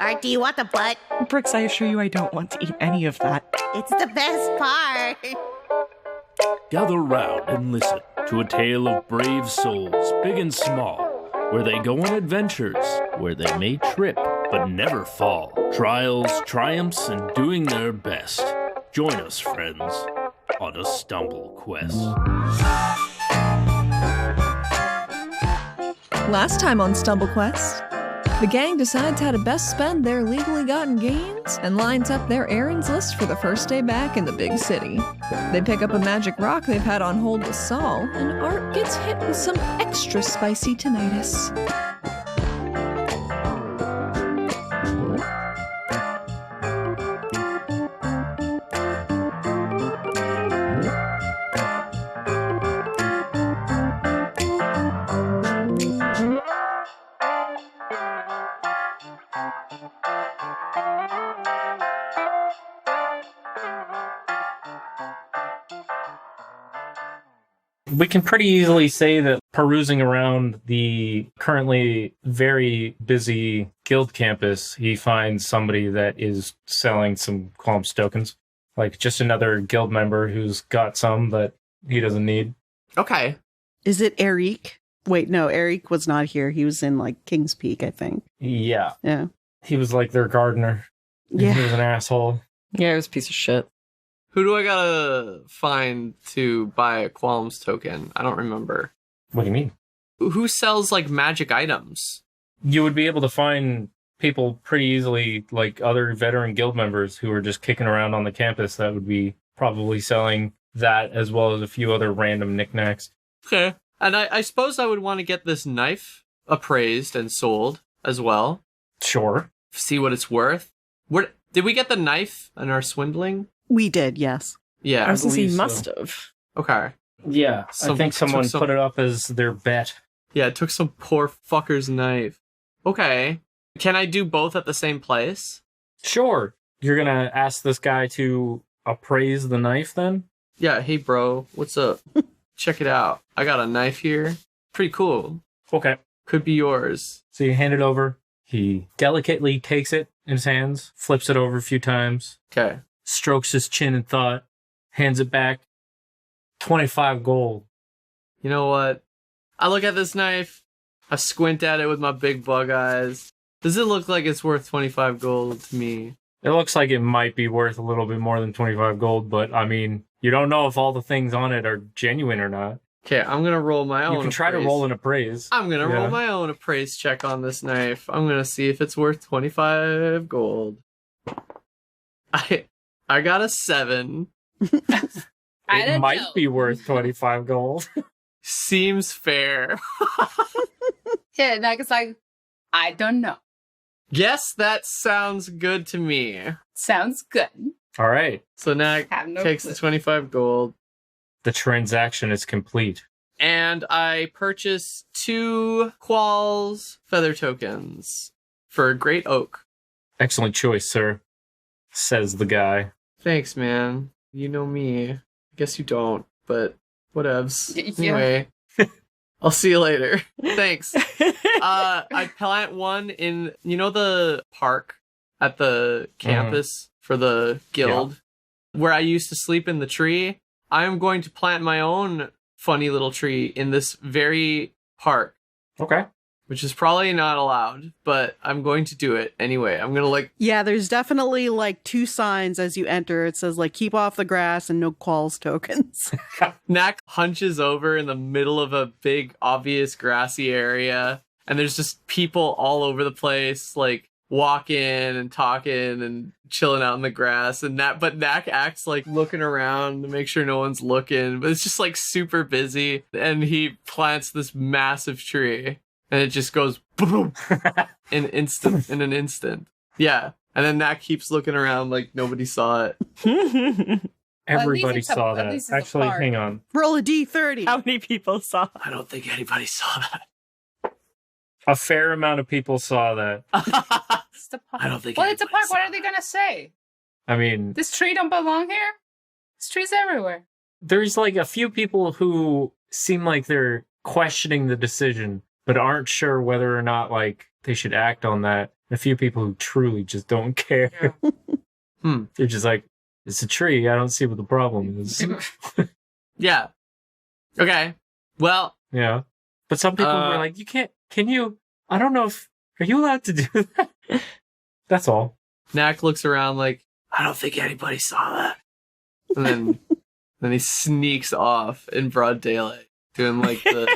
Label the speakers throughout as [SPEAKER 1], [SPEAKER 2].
[SPEAKER 1] Or do you want the butt?
[SPEAKER 2] Brix, I assure you I don't want to eat any of that.
[SPEAKER 1] It's the best part.
[SPEAKER 3] Gather round and listen to a tale of brave souls, big and small, where they go on adventures, where they may trip but never fall. Trials, triumphs, and doing their best. Join us, friends, on a stumble quest.
[SPEAKER 4] Last time on Stumble Quest, the gang decides how to best spend their legally gotten gains and lines up their errands list for the first day back in the big city. They pick up a magic rock they've had on hold with Saul, and Art gets hit with some extra spicy tinnitus.
[SPEAKER 5] We can pretty easily say that perusing around the currently very busy guild campus, he finds somebody that is selling some Qualms tokens. Like just another guild member who's got some that he doesn't need.
[SPEAKER 6] Okay.
[SPEAKER 7] Is it Eric? Wait, no, Eric was not here. He was in like King's Peak, I think.
[SPEAKER 5] Yeah.
[SPEAKER 7] Yeah.
[SPEAKER 5] He was like their gardener.
[SPEAKER 7] Yeah.
[SPEAKER 5] He was an asshole.
[SPEAKER 2] Yeah, it was a piece of shit.
[SPEAKER 6] Who do I gotta find to buy a Qualms token? I don't remember.
[SPEAKER 5] What do you mean?
[SPEAKER 6] Who sells, like, magic items?
[SPEAKER 5] You would be able to find people pretty easily, like other veteran guild members who are just kicking around on the campus that would be probably selling that as well as a few other random knickknacks.
[SPEAKER 6] Okay. And I suppose I would want to get this knife appraised and sold as well.
[SPEAKER 5] Sure.
[SPEAKER 6] See what it's worth. Did we get the knife in our swindling?
[SPEAKER 7] We did, yes.
[SPEAKER 6] Yeah.
[SPEAKER 2] I was gonna say,
[SPEAKER 5] believe
[SPEAKER 2] must
[SPEAKER 5] so.
[SPEAKER 2] have.
[SPEAKER 6] Okay.
[SPEAKER 5] Yeah, I think someone put it up as their bet.
[SPEAKER 6] Yeah, it took some poor fucker's knife. Okay. Can I do both at the same place?
[SPEAKER 5] Sure. You're gonna ask this guy to appraise the knife then?
[SPEAKER 6] Yeah, hey bro, what's up? Check it out. I got a knife here. Pretty cool.
[SPEAKER 5] Okay.
[SPEAKER 6] Could be yours.
[SPEAKER 5] So you hand it over. He delicately takes it in his hands, flips it over a few times,
[SPEAKER 6] Okay.
[SPEAKER 5] strokes his chin in thought, hands it back. 25 gold.
[SPEAKER 6] You know what? I look at this knife. I squint at it with my big bug eyes. Does it look like it's worth 25 gold to me?
[SPEAKER 5] It looks like it might be worth a little bit more than 25 gold, but I mean, you don't know if all the things on it are genuine or not.
[SPEAKER 6] Okay, I'm gonna roll my own.
[SPEAKER 5] You can try to roll an appraise.
[SPEAKER 6] I'm gonna roll my own appraise check on this knife. I'm gonna see if it's worth 25 gold. I got a 7.
[SPEAKER 5] It might be worth 25 gold.
[SPEAKER 6] Seems fair.
[SPEAKER 8] Yeah, Knack is like, I don't know.
[SPEAKER 6] Yes, that sounds good to me.
[SPEAKER 8] Sounds good.
[SPEAKER 5] All right.
[SPEAKER 6] So Knack
[SPEAKER 8] Have no
[SPEAKER 6] takes
[SPEAKER 8] clue.
[SPEAKER 6] the 25 gold.
[SPEAKER 5] The transaction is complete.
[SPEAKER 6] And I purchase 2 Qualls feather tokens for Great Oak.
[SPEAKER 5] Excellent choice, sir, says the guy.
[SPEAKER 6] Thanks, man. You know me. I guess you don't, but whatevs.
[SPEAKER 8] Yeah.
[SPEAKER 6] Anyway, I'll see you later. Thanks. I plant one in, the park at the campus for the guild where I used to sleep in the tree. I'm going to plant my own funny little tree in this very park.
[SPEAKER 5] Okay.
[SPEAKER 6] Which is probably not allowed, but I'm going to do it anyway. I'm going to
[SPEAKER 7] Yeah, there's definitely like 2 signs as you enter. It says like keep off the grass and no Qualls tokens.
[SPEAKER 6] Knack hunches over in the middle of a big, obvious grassy area, and there's just people all over the place, like walking and talking and chilling out in the grass. But Knack acts like looking around to make sure no one's looking, but it's just like super busy. And he plants this massive tree, and it just goes boom in an instant. Yeah. And then Knack keeps looking around like nobody saw it.
[SPEAKER 5] Everybody
[SPEAKER 8] it's a-
[SPEAKER 5] saw
[SPEAKER 8] at
[SPEAKER 5] that.
[SPEAKER 8] least it's a
[SPEAKER 5] Actually,
[SPEAKER 8] park.
[SPEAKER 5] hang on.
[SPEAKER 7] Roll a D30.
[SPEAKER 2] How many people saw?
[SPEAKER 6] I don't think anybody saw that.
[SPEAKER 5] A fair amount of people saw that.
[SPEAKER 8] It's the park.
[SPEAKER 6] I don't think
[SPEAKER 8] Well, it's a
[SPEAKER 6] anybody
[SPEAKER 8] park. What
[SPEAKER 6] saw
[SPEAKER 8] are they gonna say?
[SPEAKER 5] I mean,
[SPEAKER 8] This tree don't belong here? This tree's everywhere.
[SPEAKER 5] there's like a few people who seem like they're questioning the decision, but aren't sure whether or not like they should act on that. a few people who truly just don't care. They're just like, it's a tree. I don't see what the problem is.
[SPEAKER 6] Yeah. Okay. Well.
[SPEAKER 5] Yeah. But some people were like, I don't know if, are you allowed to do that? That's all.
[SPEAKER 6] Knack looks around like, I don't think anybody saw that. And then he sneaks off in broad daylight, doing like the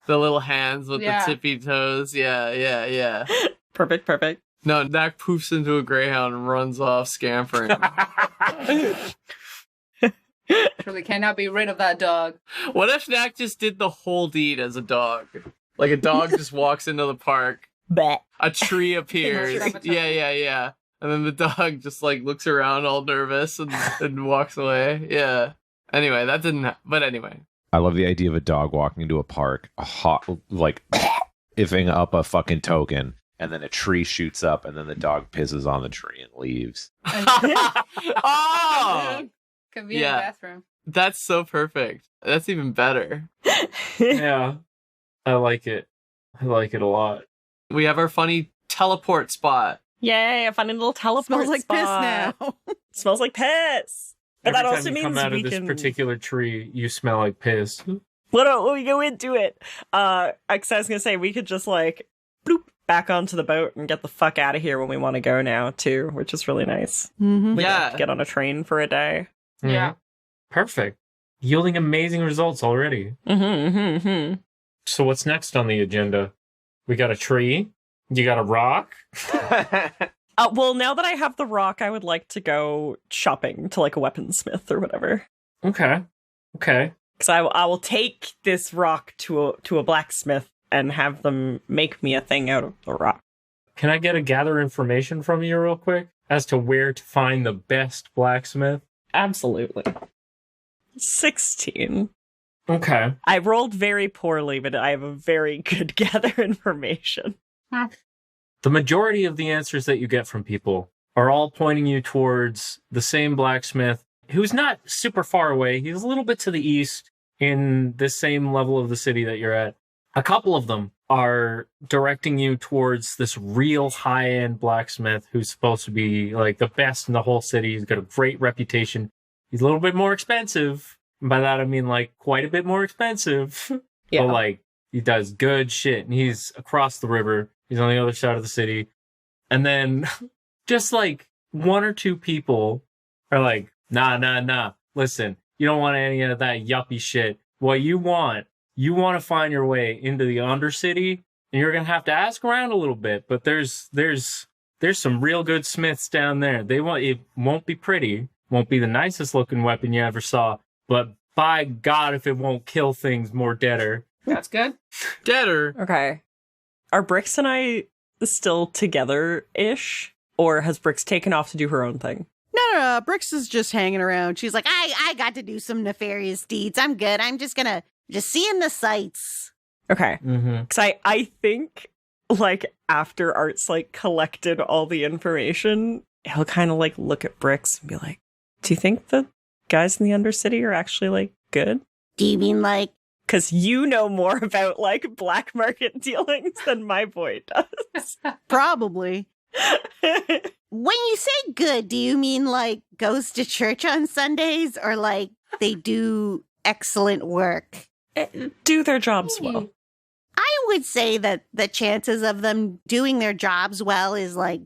[SPEAKER 6] little hands with the tippy toes. Yeah.
[SPEAKER 2] Perfect.
[SPEAKER 6] No, Knack poofs into a greyhound and runs off, scampering.
[SPEAKER 8] Truly cannot be rid of that dog.
[SPEAKER 6] What if Knack just did the whole deed as a dog? Like a dog just walks into the park.
[SPEAKER 2] Bet.
[SPEAKER 6] A tree appears. Yeah. And then the dog just like looks around all nervous and walks away. Yeah. Anyway, that didn't but anyway.
[SPEAKER 9] I love the idea of a dog walking into a park, like iffing up a fucking token, and then a tree shoots up, and then the dog pisses on the tree and leaves.
[SPEAKER 6] Oh!
[SPEAKER 8] Convenient bathroom.
[SPEAKER 6] That's so perfect. That's even better.
[SPEAKER 5] Yeah. I like it. I like it a lot.
[SPEAKER 6] We have our funny teleport spot.
[SPEAKER 2] Yay, a funny little teleport
[SPEAKER 7] Smells like piss
[SPEAKER 2] spot.
[SPEAKER 7] now.
[SPEAKER 2] Smells like piss. But
[SPEAKER 5] Every
[SPEAKER 2] that also
[SPEAKER 5] time you
[SPEAKER 2] means
[SPEAKER 5] come out
[SPEAKER 2] we
[SPEAKER 5] of this
[SPEAKER 2] can
[SPEAKER 5] particular tree, you smell like piss.
[SPEAKER 2] When we go into it, 'cause I was gonna say we could just like bloop back onto the boat and get the fuck out of here when we want to go now too, which is really nice.
[SPEAKER 7] Mm-hmm.
[SPEAKER 2] We don't have
[SPEAKER 6] Yeah.
[SPEAKER 2] to get on a train for a day.
[SPEAKER 8] Yeah.
[SPEAKER 5] Perfect. Yielding amazing results already. So what's next on the agenda? We got a tree. You got a rock.
[SPEAKER 2] Well, now that I have the rock, I would like to go shopping to like a weaponsmith or whatever.
[SPEAKER 5] Okay.
[SPEAKER 2] Because I will take this rock to a blacksmith and have them make me a thing out of the rock.
[SPEAKER 5] Can I gather information from you real quick as to where to find the best blacksmith?
[SPEAKER 2] Absolutely. 16.
[SPEAKER 5] Okay.
[SPEAKER 2] I rolled very poorly, but I have a very good gather information.
[SPEAKER 5] The majority of the answers that you get from people are all pointing you towards the same blacksmith who's not super far away. He's a little bit to the east in the same level of the city that you're at. A couple of them are directing you towards this real high-end blacksmith who's supposed to be like the best in the whole city. He's got a great reputation. He's a little bit more expensive. And by that, I mean like quite a bit more expensive.
[SPEAKER 2] Yeah.
[SPEAKER 5] But like he does good shit and he's across the river. He's on the other side of the city. And then just like one or two people are like, nah. Listen, you don't want any of that yuppie shit. What you want to find your way into the Undercity, and you're going to have to ask around a little bit. But there's some real good smiths down there. It won't be pretty, won't be the nicest looking weapon you ever saw, but by God, if it won't kill things more deader.
[SPEAKER 8] That's good.
[SPEAKER 6] Deader.
[SPEAKER 2] Okay. Are Brix and I still together-ish? Or has Brix taken off to do her own thing?
[SPEAKER 7] No. Brix is just hanging around. She's like,
[SPEAKER 1] I got to do some nefarious deeds. I'm good. I'm just gonna seeing the sights.
[SPEAKER 2] Okay.
[SPEAKER 5] Mm-hmm.
[SPEAKER 2] Because I think, like, after Art's, like, collected all the information, he'll kind of, like, look at Brix and be like, do you think the guys in the Undercity are actually, like, good?
[SPEAKER 1] Do you mean like?
[SPEAKER 2] Because you know more about, like, black market dealings than my boy does.
[SPEAKER 7] probably.
[SPEAKER 1] When you say good, do you mean like goes to church on Sundays or like they do excellent work?
[SPEAKER 2] Do their jobs well.
[SPEAKER 1] I would say that the chances of them doing their jobs well is like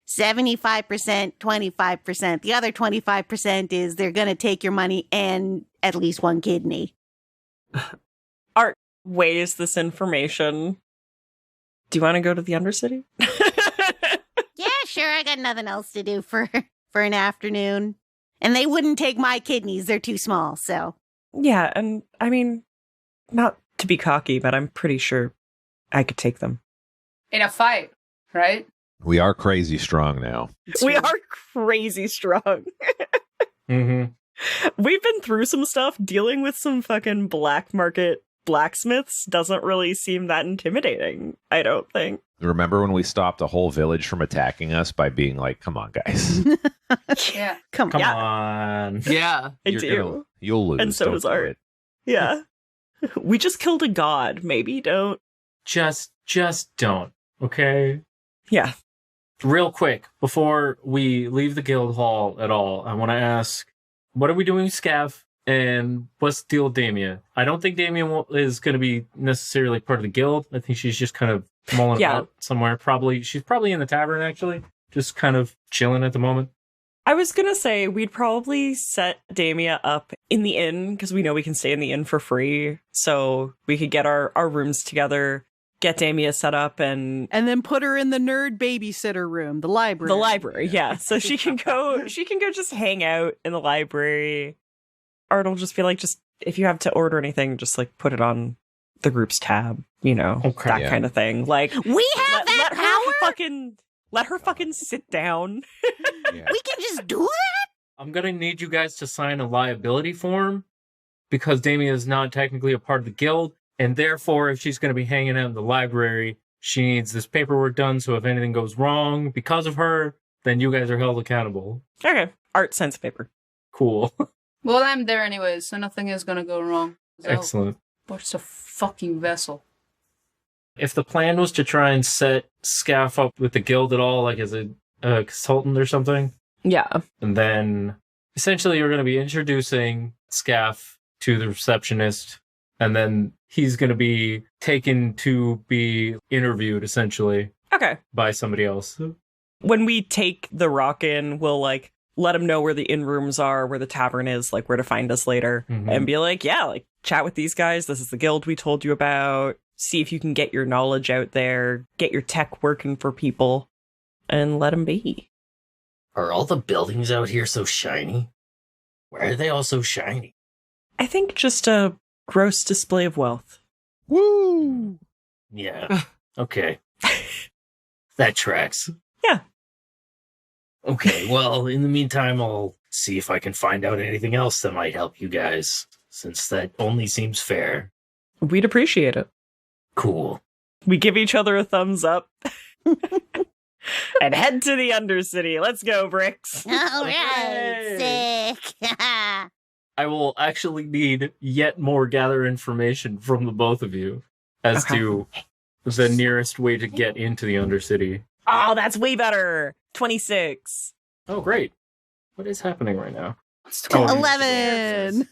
[SPEAKER 1] 75%, 25%. The other 25% is they're going to take your money and at least one kidney.
[SPEAKER 2] Art weighs this information. Do you want to go to the Undercity?
[SPEAKER 1] Yeah, sure. I got nothing else to do for an afternoon. And they wouldn't take my kidneys. They're too small, so.
[SPEAKER 2] Yeah, and I mean, not to be cocky, but I'm pretty sure I could take them.
[SPEAKER 8] In a fight, right?
[SPEAKER 9] We are crazy strong now.
[SPEAKER 2] We are crazy strong.
[SPEAKER 5] Mm-hmm.
[SPEAKER 2] We've been through some stuff. Dealing with some fucking black market blacksmiths doesn't really seem that intimidating, I don't think.
[SPEAKER 9] Remember when we stopped a whole village from attacking us by being like, come on, guys.
[SPEAKER 8] Yeah.
[SPEAKER 5] Come on.
[SPEAKER 6] Yeah.
[SPEAKER 2] I do.
[SPEAKER 9] You'll lose.
[SPEAKER 2] And so
[SPEAKER 9] Don't
[SPEAKER 2] does
[SPEAKER 9] do
[SPEAKER 2] Art.
[SPEAKER 9] it.
[SPEAKER 2] Yeah. We just killed a god. Maybe don't.
[SPEAKER 5] Just don't. Okay.
[SPEAKER 2] Yeah.
[SPEAKER 5] real quick, before we leave the guild hall at all, I want to ask, what are we doing with Scav? And what's the deal with Damia? I don't think Damia is going to be necessarily part of the guild. I think she's just kind of mulling about somewhere. She's probably in the tavern, actually. Just kind of chilling at the moment.
[SPEAKER 2] I was going to say we'd probably set Damia up in the inn because we know we can stay in the inn for free. So we could get our rooms together, get Damia set up and
[SPEAKER 7] then put her in the nerd babysitter room, the library.
[SPEAKER 2] The library, yeah. So she can go just hang out in the library. Art will just be like, just if you have to order anything, just like put it on the group's tab, that kind of thing. Like
[SPEAKER 1] we have that power.
[SPEAKER 2] Let her fucking sit down.
[SPEAKER 1] We can just do that?
[SPEAKER 5] I'm going to need you guys to sign a liability form because Damia is not technically a part of the guild. And therefore, if she's going to be hanging out in the library, she needs this paperwork done. So if anything goes wrong because of her, then you guys are held accountable.
[SPEAKER 2] Okay. Art sends paper.
[SPEAKER 5] Cool.
[SPEAKER 8] Well, I'm there anyway, so nothing is gonna go wrong. So,
[SPEAKER 5] excellent.
[SPEAKER 8] What's a fucking vessel?
[SPEAKER 5] If the plan was to try and set Scaff up with the guild at all, like as a consultant or something.
[SPEAKER 2] Yeah.
[SPEAKER 5] And then essentially you're going to be introducing Scaff to the receptionist, and then he's going to be taken to be interviewed essentially.
[SPEAKER 2] Okay.
[SPEAKER 5] By somebody else.
[SPEAKER 2] When we take the rock in, we'll like let him know where the inn rooms are, where the tavern is, like where to find us later, and be like, yeah, like chat with these guys. This is the guild we told you about. See if you can get your knowledge out there, get your tech working for people, and let them be.
[SPEAKER 10] Are all the buildings out here so shiny? Why are they all so shiny?
[SPEAKER 2] I think just a gross display of wealth.
[SPEAKER 7] Woo!
[SPEAKER 10] Yeah. Okay. That tracks.
[SPEAKER 2] Yeah.
[SPEAKER 10] Okay, well, in the meantime, I'll see if I can find out anything else that might help you guys, since that only seems fair.
[SPEAKER 2] We'd appreciate it.
[SPEAKER 10] Cool.
[SPEAKER 2] We give each other a thumbs up. And head to the Undercity. Let's go, Brix.
[SPEAKER 1] All right, sick.
[SPEAKER 5] I will actually need yet more gather information from the both of you as to the nearest way to get into the Undercity.
[SPEAKER 2] Oh, that's way better. 26.
[SPEAKER 5] Oh, great. What is happening right now?
[SPEAKER 7] 11.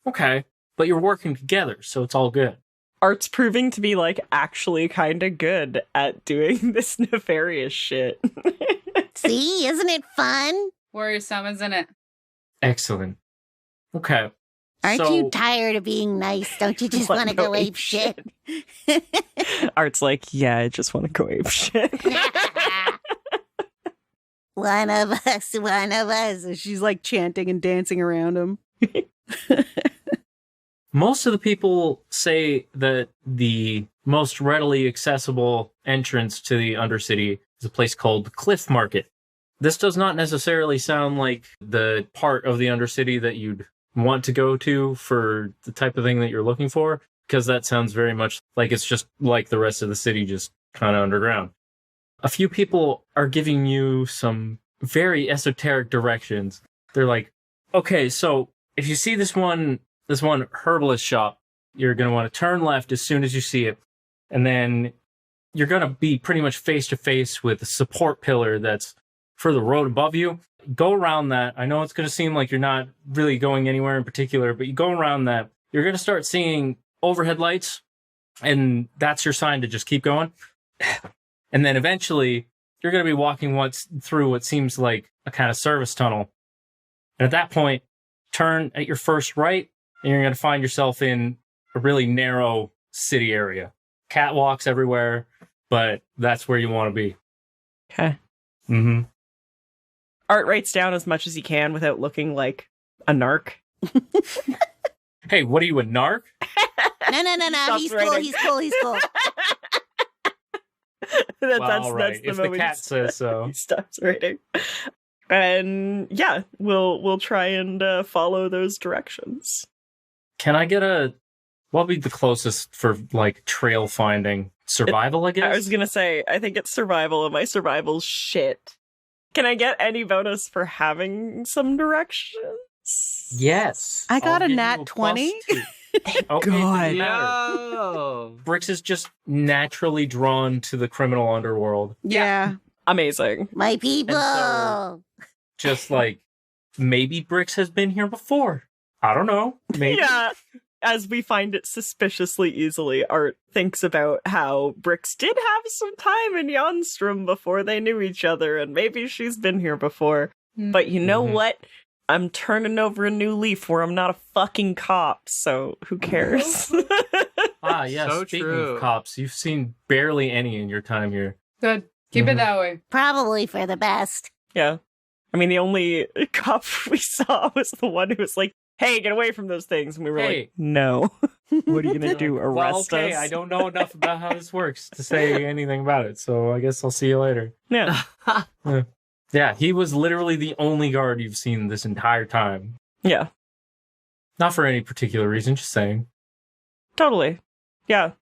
[SPEAKER 5] Okay, but you're working together, so it's all good.
[SPEAKER 2] Art's proving to be, like, actually kind of good at doing this nefarious shit.
[SPEAKER 1] See, isn't it fun?
[SPEAKER 8] Worrisome, isn't it?
[SPEAKER 5] Excellent. Okay.
[SPEAKER 1] Aren't you tired of being nice? Don't you just want to go ape shit?
[SPEAKER 2] Art's like, yeah, I just want to go ape shit.
[SPEAKER 1] One of us, one of us.
[SPEAKER 7] And she's like chanting and dancing around him.
[SPEAKER 5] Most of the people say that the most readily accessible entrance to the Undercity is a place called the Cliff Market. This does not necessarily sound like the part of the Undercity that you'd want to go to for the type of thing that you're looking for, because that sounds very much like it's just like the rest of the city, just kind of underground. A few people are giving you some very esoteric directions. They're like, okay, so if you see this one herbalist shop, you're going to want to turn left as soon as you see it. And then you're going to be pretty much face to face with a support pillar that's for the road above you. Go around that. I know it's going to seem like you're not really going anywhere in particular, but you go around that. You're going to start seeing overhead lights, and that's your sign to just keep going. And then eventually you're going to be walking through what seems like a kind of service tunnel. And at that point, turn at your first right, and you're going to find yourself in a really narrow city area. Catwalks everywhere, but that's where you want to be.
[SPEAKER 2] Okay.
[SPEAKER 5] Mm-hmm.
[SPEAKER 2] Art writes down as much as he can without looking like a narc.
[SPEAKER 5] Hey, what are you, a narc?
[SPEAKER 1] No. He's cool.
[SPEAKER 5] That's right. If the cat says so.
[SPEAKER 2] He stops writing. And yeah, we'll try and follow those directions.
[SPEAKER 5] Can I get what would be the closest for, like, trail finding? Survival, I guess?
[SPEAKER 2] I was going to say, I think it's survival, and my survival's shit. Can I get any bonus for having some directions?
[SPEAKER 5] Yes.
[SPEAKER 7] I got a nat 20.
[SPEAKER 5] Okay,
[SPEAKER 2] God.
[SPEAKER 6] No.
[SPEAKER 5] Brix is just naturally drawn to the criminal underworld.
[SPEAKER 7] Yeah.
[SPEAKER 2] Amazing.
[SPEAKER 1] My people.
[SPEAKER 5] And just like, maybe Brix has been here before. I don't know. Maybe.
[SPEAKER 2] Yeah. As we find it suspiciously easily, Art thinks about how Brix did have some time in Jonstrom before they knew each other, and maybe she's been here before. But you know what? I'm turning over a new leaf where I'm not a fucking cop, so who cares?
[SPEAKER 5] Ah, yeah,
[SPEAKER 6] So
[SPEAKER 5] speaking
[SPEAKER 6] true.
[SPEAKER 5] of cops, you've seen barely any in your time here.
[SPEAKER 8] Good. Keep it that way.
[SPEAKER 1] Probably for the best.
[SPEAKER 2] Yeah. I mean, the only cop we saw was the one who was like, hey, get away from those things. And we were
[SPEAKER 5] Hey.
[SPEAKER 2] like, no. What are you going to do?
[SPEAKER 5] Well,
[SPEAKER 2] Arrest
[SPEAKER 5] okay,
[SPEAKER 2] us?
[SPEAKER 5] I don't know enough about how this works to say anything about it, so I guess I'll see you later.
[SPEAKER 2] Yeah.
[SPEAKER 5] Yeah, he was literally the only guard you've seen this entire time.
[SPEAKER 2] Yeah.
[SPEAKER 5] Not for any particular reason, just saying.
[SPEAKER 2] Totally. Yeah.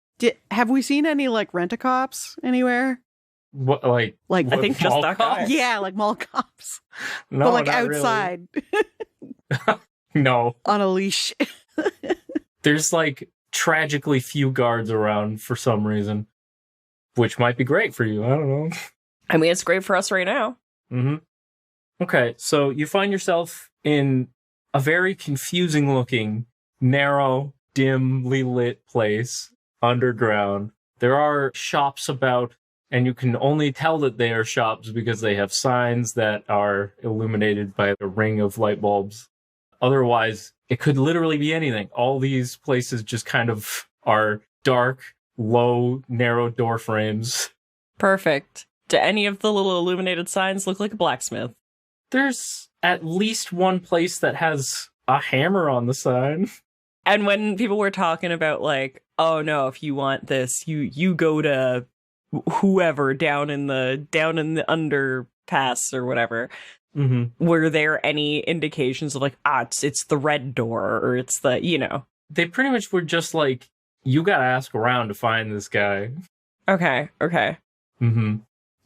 [SPEAKER 7] Have we seen any like rent-a-cops anywhere?
[SPEAKER 5] What, like,
[SPEAKER 7] Like,
[SPEAKER 2] I think just
[SPEAKER 5] mall
[SPEAKER 2] that guy.
[SPEAKER 5] cops?
[SPEAKER 7] yeah, like mall cops,
[SPEAKER 5] No,
[SPEAKER 7] but like
[SPEAKER 5] not really.
[SPEAKER 7] outside
[SPEAKER 5] No.
[SPEAKER 7] on a leash.
[SPEAKER 5] There's like tragically few guards around for some reason, which might be great for you. I don't know.
[SPEAKER 2] I mean, it's great for us right now.
[SPEAKER 5] Mm-hmm. Okay, so you find yourself in a very confusing looking, narrow, dimly lit place underground. There are shops about, and you can only tell that they are shops because they have signs that are illuminated by a ring of light bulbs. Otherwise, it could literally be anything. All these places just kind of are dark, low, narrow door frames.
[SPEAKER 2] Perfect. Do any of the little illuminated signs look like a blacksmith?
[SPEAKER 5] There's at least one place that has a hammer on the sign.
[SPEAKER 2] And when people were talking about like, oh no, if you want this, you go to whoever down in the underpass or whatever.
[SPEAKER 5] Mm-hmm.
[SPEAKER 2] Were there any indications of like, it's the red door or it's the, you know?
[SPEAKER 5] They pretty much were just like, you gotta ask around to find this guy.
[SPEAKER 2] Okay.
[SPEAKER 5] Mm-hmm.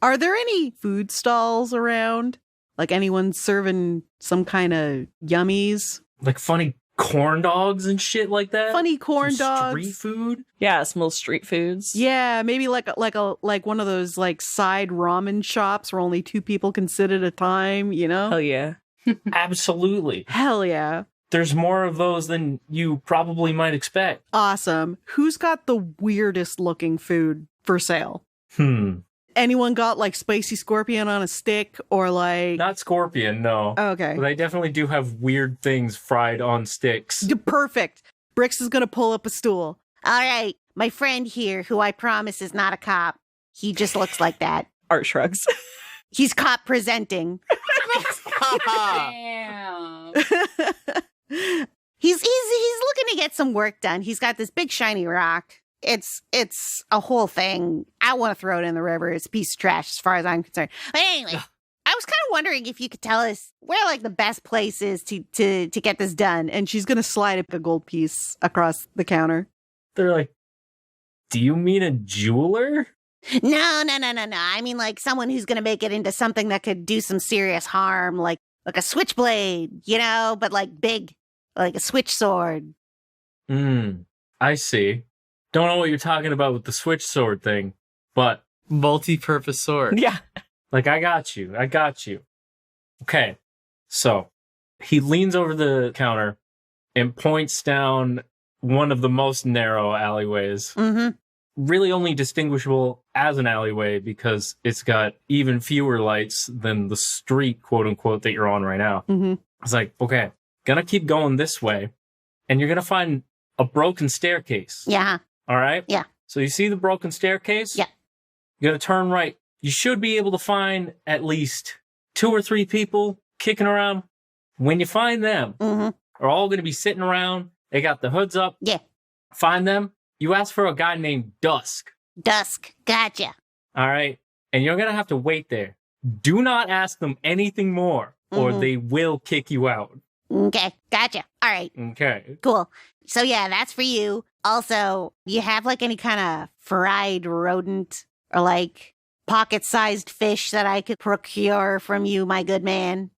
[SPEAKER 7] Are there any food stalls around? Like anyone serving some kind of yummies?
[SPEAKER 5] Like funny corn dogs and shit like that.
[SPEAKER 7] Funny corn
[SPEAKER 5] Some
[SPEAKER 7] dogs.
[SPEAKER 5] Street food.
[SPEAKER 2] Yeah, some little street foods.
[SPEAKER 7] Yeah, maybe like one of those like side ramen shops where only two people can sit at a time, you know?
[SPEAKER 2] Hell yeah.
[SPEAKER 5] Absolutely.
[SPEAKER 7] Hell yeah.
[SPEAKER 5] There's more of those than you probably might expect.
[SPEAKER 7] Awesome. Who's got the weirdest looking food for sale? Anyone got like spicy scorpion on a stick or like...
[SPEAKER 5] Not scorpion, no.
[SPEAKER 7] Okay.
[SPEAKER 5] But they definitely do have weird things fried on sticks.
[SPEAKER 7] Perfect. Brix is going to pull up a stool.
[SPEAKER 1] All right, my friend here, who I promise is not a cop, he just looks like that.
[SPEAKER 2] Art shrugs.
[SPEAKER 1] He's cop presenting.
[SPEAKER 8] Damn.
[SPEAKER 1] He's looking to get some work done. He's got this big shiny rock. It's a whole thing. I want to throw it in the river. It's a piece of trash as far as I'm concerned. But anyway, I was kind of wondering if you could tell us where like the best place is to get this done.
[SPEAKER 7] And she's going to slide up a gold piece across the counter.
[SPEAKER 5] They're like, do you mean a jeweler?
[SPEAKER 1] No. I mean like someone who's going to make it into something that could do some serious harm, like a switchblade, you know, but like big, like a switch sword.
[SPEAKER 5] I see. Don't know what you're talking about with the switch sword thing, but
[SPEAKER 6] Multi-purpose sword.
[SPEAKER 2] Yeah.
[SPEAKER 5] like, I got you. Okay. So he leans over the counter and points down one of the most narrow alleyways.
[SPEAKER 1] Mm-hmm.
[SPEAKER 5] Really only distinguishable as an alleyway because it's got even fewer lights than the street, quote unquote, that you're on right now.
[SPEAKER 7] Mm-hmm.
[SPEAKER 5] It's like, okay, gonna keep going this way, and you're gonna find a broken staircase.
[SPEAKER 1] Yeah.
[SPEAKER 5] All right?
[SPEAKER 1] Yeah.
[SPEAKER 5] So you see the broken staircase?
[SPEAKER 1] Yeah.
[SPEAKER 5] You're gonna turn right. You should be able to find at least 2 or 3 people kicking around. When you find them,
[SPEAKER 1] Mm-hmm.
[SPEAKER 5] are all gonna be sitting around. They got the hoods up.
[SPEAKER 1] Yeah.
[SPEAKER 5] Find them. You ask for a guy named Dusk.
[SPEAKER 1] Dusk. Gotcha.
[SPEAKER 5] All right? And you're gonna have to wait there. Do not ask them anything more, or
[SPEAKER 1] Mhm.
[SPEAKER 5] they will kick you out.
[SPEAKER 1] Okay. Gotcha. All right.
[SPEAKER 5] Okay.
[SPEAKER 1] Cool. So yeah, that's for you. Also, you have like any kind of fried rodent or like pocket-sized fish that I could procure from you, my good man?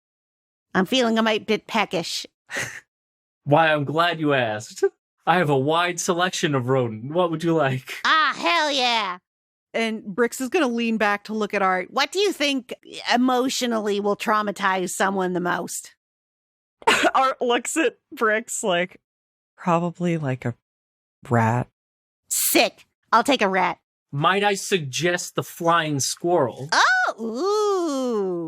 [SPEAKER 1] I'm feeling a mite bit peckish.
[SPEAKER 5] Why, I'm glad you asked. I have a wide selection of rodent. What would you like?
[SPEAKER 1] Ah, hell yeah.
[SPEAKER 7] And Brix is going to lean back to look at Art.
[SPEAKER 1] What do you think emotionally will traumatize someone the most?
[SPEAKER 2] Art looks at Brix like, probably like a rat.
[SPEAKER 1] Sick. I'll take a rat.
[SPEAKER 10] Might I suggest the flying squirrel?
[SPEAKER 1] Oh,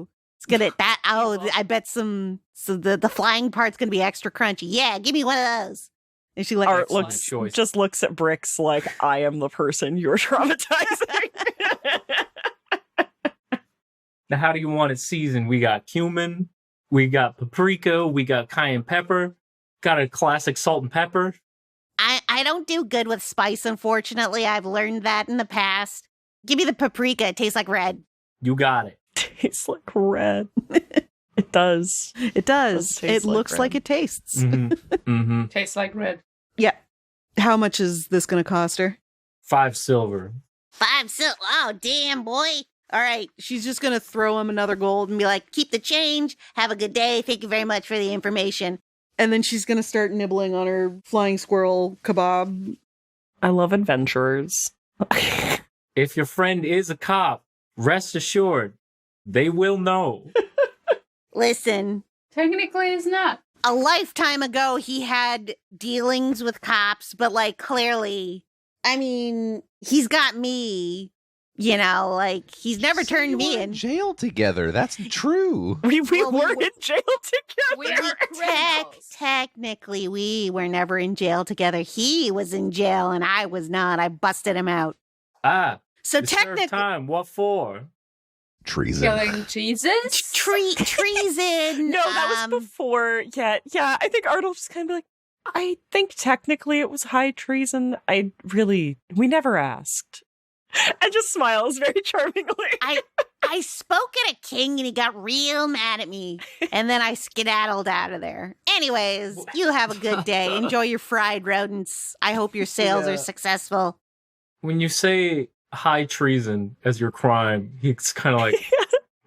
[SPEAKER 1] ooh. It's gonna that. Oh, I bet some. So the flying part's gonna be extra crunchy. Yeah, give me one of those.
[SPEAKER 7] And she like
[SPEAKER 2] Art
[SPEAKER 10] choice.
[SPEAKER 2] just looks at Brix like, I am the person you're traumatizing.
[SPEAKER 5] Now, how do you want it seasoned? We got cumin, we got paprika, we got cayenne pepper, got a classic salt and pepper.
[SPEAKER 1] I don't do good with spice, unfortunately. I've learned that in the past. Give me the paprika. It tastes like red.
[SPEAKER 5] You got it.
[SPEAKER 2] Tastes like red. It does.
[SPEAKER 7] It does.
[SPEAKER 2] taste
[SPEAKER 7] It
[SPEAKER 2] like
[SPEAKER 7] looks
[SPEAKER 2] red.
[SPEAKER 7] like it tastes.
[SPEAKER 5] Mm-hmm. Mm-hmm.
[SPEAKER 8] Tastes like red.
[SPEAKER 7] Yeah. How much is this going to cost her?
[SPEAKER 5] 5 silver.
[SPEAKER 1] 5 silver. Oh, damn, boy. All right.
[SPEAKER 7] She's just going to throw him another gold
[SPEAKER 1] And be like, keep the change. Have a good day. Thank you very much for the information.
[SPEAKER 7] and then she's going to start nibbling on her flying squirrel kebab.
[SPEAKER 2] I love adventurers.
[SPEAKER 5] If your friend is a cop, rest assured, they will know.
[SPEAKER 1] Listen,
[SPEAKER 8] Technically, it's not.
[SPEAKER 1] a lifetime ago, he had dealings with cops, but like clearly, I mean, he's got me, like he's never turned
[SPEAKER 9] You
[SPEAKER 1] me
[SPEAKER 9] were
[SPEAKER 1] in.
[SPEAKER 9] jail together. That's true.
[SPEAKER 2] We
[SPEAKER 1] Well, we
[SPEAKER 2] were
[SPEAKER 1] were-
[SPEAKER 2] in jail together.
[SPEAKER 8] We are criminals.
[SPEAKER 1] Technically, we were never in jail together. He was in jail and I was not. I busted him out.
[SPEAKER 5] Ah,
[SPEAKER 1] So
[SPEAKER 5] you served
[SPEAKER 1] technically,
[SPEAKER 5] time. What for?
[SPEAKER 9] Treason.
[SPEAKER 8] Killing Jesus?
[SPEAKER 1] treason.
[SPEAKER 2] No, that was before. Yeah, I think Art will just kind of be like, I think technically it was high treason. We never asked. And just smiles very charmingly.
[SPEAKER 1] I spoke at a king and he got real mad at me. And then I skedaddled out of there. Anyways, you have a good day. Enjoy your fried rodents. I hope your sales
[SPEAKER 5] Yeah.
[SPEAKER 1] are successful.
[SPEAKER 5] When you say high treason as your crime, he's kind of like,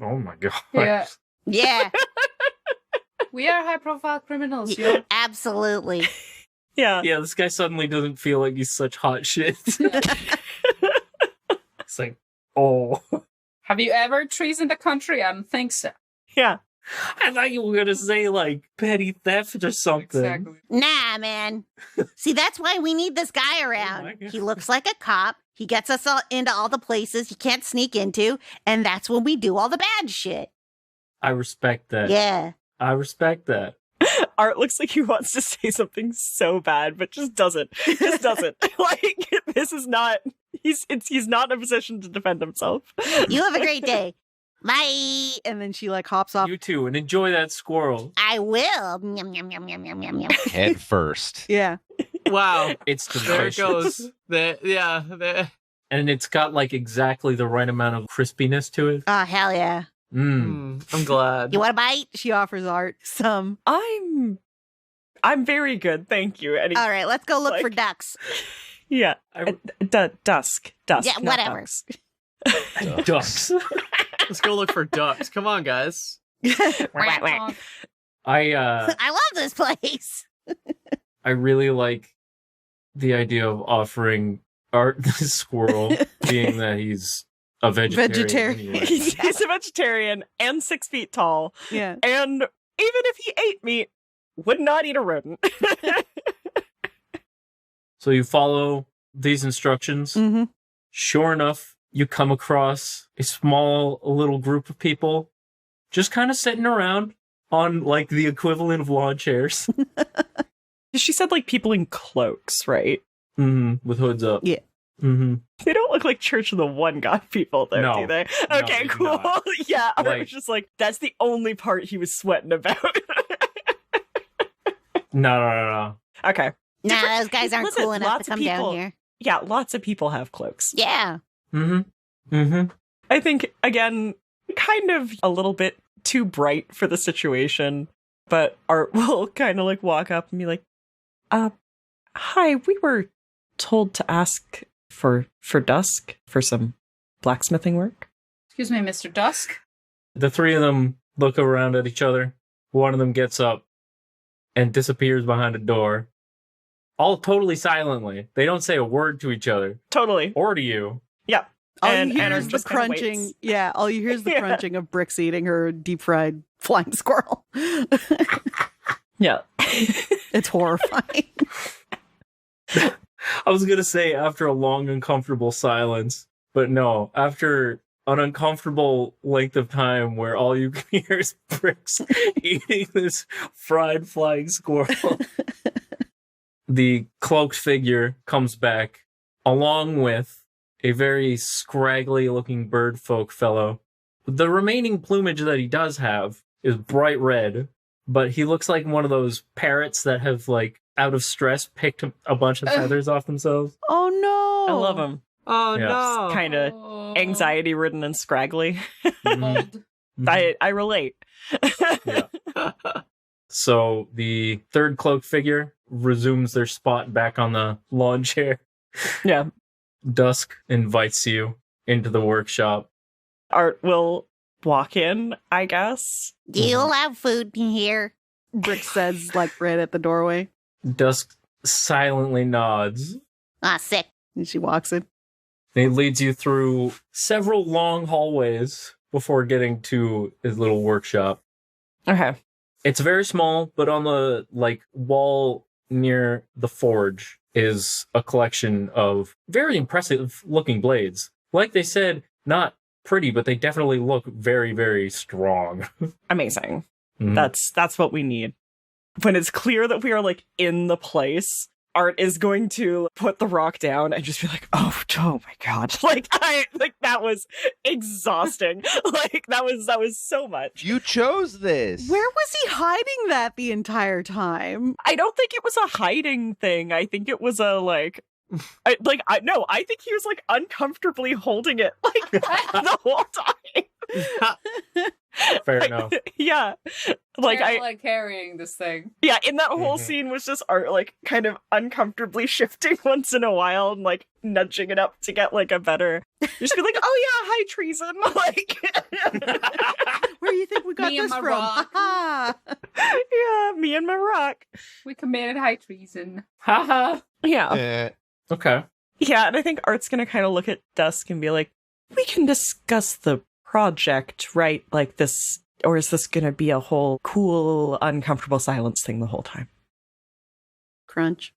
[SPEAKER 5] oh my god.
[SPEAKER 8] Yeah.
[SPEAKER 1] Yeah,
[SPEAKER 8] We are high profile criminals, yo.
[SPEAKER 1] absolutely.
[SPEAKER 2] Yeah.
[SPEAKER 5] Yeah, this guy suddenly doesn't feel like he's such hot shit. It's like, oh.
[SPEAKER 8] Have you ever treasoned a country? I don't think so.
[SPEAKER 2] Yeah.
[SPEAKER 5] I thought you were going to say, like, petty theft or something.
[SPEAKER 8] Exactly.
[SPEAKER 1] Nah, man. See, that's why we need this guy
[SPEAKER 5] my
[SPEAKER 1] around.
[SPEAKER 5] God.
[SPEAKER 1] He looks like a cop. He gets us all into all the places he can't sneak into. And that's when we do all the bad shit.
[SPEAKER 5] I respect that.
[SPEAKER 1] Yeah.
[SPEAKER 5] I respect that.
[SPEAKER 2] Art looks like he wants to say something so bad, but just doesn't. Just doesn't. Like, this is not. He's not in a position to defend himself.
[SPEAKER 1] You have a great day. Bye.
[SPEAKER 7] And then she like hops off.
[SPEAKER 5] You too, and enjoy that squirrel.
[SPEAKER 1] I will. Yum, yum, yum, yum, yum, yum, yum.
[SPEAKER 9] Head first.
[SPEAKER 7] Yeah.
[SPEAKER 6] Wow.
[SPEAKER 5] It's
[SPEAKER 6] There it
[SPEAKER 5] delicious.
[SPEAKER 6] goes.
[SPEAKER 5] And it's got, like, exactly the right amount of crispiness to it.
[SPEAKER 1] Oh, hell yeah.
[SPEAKER 6] I'm glad.
[SPEAKER 1] You want a bite?
[SPEAKER 7] She offers Art some.
[SPEAKER 2] I'm very good, thank you.
[SPEAKER 1] All right, let's go look for
[SPEAKER 2] Like-
[SPEAKER 1] ducks.
[SPEAKER 2] Yeah.
[SPEAKER 5] I-
[SPEAKER 2] Dusk.
[SPEAKER 1] Yeah,
[SPEAKER 2] not
[SPEAKER 1] whatever.
[SPEAKER 2] ducks.
[SPEAKER 5] Ducks.
[SPEAKER 6] Let's go look for ducks. Come on, guys.
[SPEAKER 8] Rat
[SPEAKER 5] I
[SPEAKER 1] I love this place.
[SPEAKER 5] I really like the idea of offering Art the squirrel, being that he's a vegetarian. Anyway.
[SPEAKER 2] He's a vegetarian and 6 feet tall.
[SPEAKER 7] Yeah.
[SPEAKER 2] And even if he ate meat, would not eat a rodent.
[SPEAKER 5] So you follow these instructions.
[SPEAKER 7] Mm-hmm.
[SPEAKER 5] Sure enough, you come across a small little group of people just kind of sitting around on like the equivalent of lawn chairs.
[SPEAKER 2] She said like people in cloaks, right?
[SPEAKER 5] With hoods up.
[SPEAKER 7] Yeah.
[SPEAKER 2] They don't look like Church of the One God people, though,
[SPEAKER 5] No.
[SPEAKER 2] do they?
[SPEAKER 5] No,
[SPEAKER 2] Okay,
[SPEAKER 5] they do
[SPEAKER 2] cool.
[SPEAKER 5] not.
[SPEAKER 2] Yeah, I
[SPEAKER 5] Like-
[SPEAKER 2] was just like, that's the only part he was sweating about.
[SPEAKER 5] No.
[SPEAKER 2] Okay.
[SPEAKER 1] Nah, those guys aren't
[SPEAKER 2] Listen,
[SPEAKER 1] cool enough
[SPEAKER 2] lots
[SPEAKER 1] to
[SPEAKER 2] of
[SPEAKER 1] come down
[SPEAKER 2] people-
[SPEAKER 1] here.
[SPEAKER 2] Yeah, lots of people have cloaks.
[SPEAKER 1] Yeah.
[SPEAKER 2] I think, again, kind of a little bit too bright for the situation, but Art will kind of like walk up and be like, hi, we were told to ask for Dusk for some blacksmithing work.
[SPEAKER 8] Excuse me, Mr. Dusk.
[SPEAKER 5] The three of them look around at each other. One of them gets up and disappears behind a door. All totally silently. They don't say a word to each other
[SPEAKER 2] Totally.
[SPEAKER 5] or to you.
[SPEAKER 2] Yeah.
[SPEAKER 7] All
[SPEAKER 2] And-
[SPEAKER 7] you hear
[SPEAKER 2] and
[SPEAKER 7] is
[SPEAKER 2] Art
[SPEAKER 7] the
[SPEAKER 2] just kinda
[SPEAKER 7] crunching.
[SPEAKER 2] waits.
[SPEAKER 7] Yeah, all you hear is the
[SPEAKER 2] Yeah.
[SPEAKER 7] crunching of Brix eating her deep fried flying squirrel.
[SPEAKER 2] Yeah.
[SPEAKER 7] It's horrifying.
[SPEAKER 5] I was gonna say after a long, uncomfortable silence, but no, after an uncomfortable length of time where all you can hear is Brix eating this fried flying squirrel. The cloaked figure comes back along with a very scraggly looking bird folk fellow. The remaining plumage that he does have is bright red, but he looks like one of those parrots that have, like, out of stress picked a bunch of feathers off themselves.
[SPEAKER 7] Oh no!
[SPEAKER 2] I love him.
[SPEAKER 6] Oh
[SPEAKER 5] Yeah.
[SPEAKER 6] no.
[SPEAKER 2] Kind of
[SPEAKER 8] Oh.
[SPEAKER 2] anxiety ridden and scraggly.
[SPEAKER 8] Bold.
[SPEAKER 2] I relate.
[SPEAKER 5] Yeah. So the third cloaked figure resumes their spot back on the lawn chair.
[SPEAKER 2] Yeah.
[SPEAKER 5] Dusk invites you into the workshop.
[SPEAKER 2] Art will walk in, I guess.
[SPEAKER 1] Do you allow food in here?
[SPEAKER 7] Brix says, like, right at the doorway.
[SPEAKER 5] Dusk silently nods.
[SPEAKER 1] Ah, sick.
[SPEAKER 7] And she walks in.
[SPEAKER 5] He leads you through several long hallways before getting to his little workshop.
[SPEAKER 2] Okay.
[SPEAKER 5] It's very small, but on the, like, wall near the forge is a collection of very impressive looking blades. Like they said, not pretty, but they definitely look very, very strong.
[SPEAKER 2] Amazing.
[SPEAKER 5] Mhm.
[SPEAKER 2] That's what we need. When it's clear that we are, like, in the place, Art is going to put the rock down and just be like, oh my god. That was exhausting. that was so much.
[SPEAKER 9] You chose this.
[SPEAKER 7] Where was he hiding that the entire time?
[SPEAKER 2] I don't think it was a hiding thing. I think it was a I think he was, like, uncomfortably holding it, like, the whole time.
[SPEAKER 5] Fair enough.
[SPEAKER 2] Yeah.
[SPEAKER 8] Like carrying this thing.
[SPEAKER 2] Yeah, in that whole
[SPEAKER 5] Mhm.
[SPEAKER 2] scene was just Art, like, kind of uncomfortably shifting once in a while and, like, nudging it up to get, like, a better... Just be like, oh yeah, high treason. Like...
[SPEAKER 7] Where do you think we got
[SPEAKER 8] Me and
[SPEAKER 7] this
[SPEAKER 8] my
[SPEAKER 7] from?
[SPEAKER 8] rock.
[SPEAKER 7] Ha-ha.
[SPEAKER 2] Yeah, me and my rock.
[SPEAKER 8] We committed high treason.
[SPEAKER 5] Haha.
[SPEAKER 2] Yeah.
[SPEAKER 5] Okay.
[SPEAKER 2] Yeah, and I think Art's gonna kind of look at Dusk and be like, we can discuss the project, right? Like this, or is this gonna be a whole cool, uncomfortable silence thing the whole time?
[SPEAKER 7] Crunch.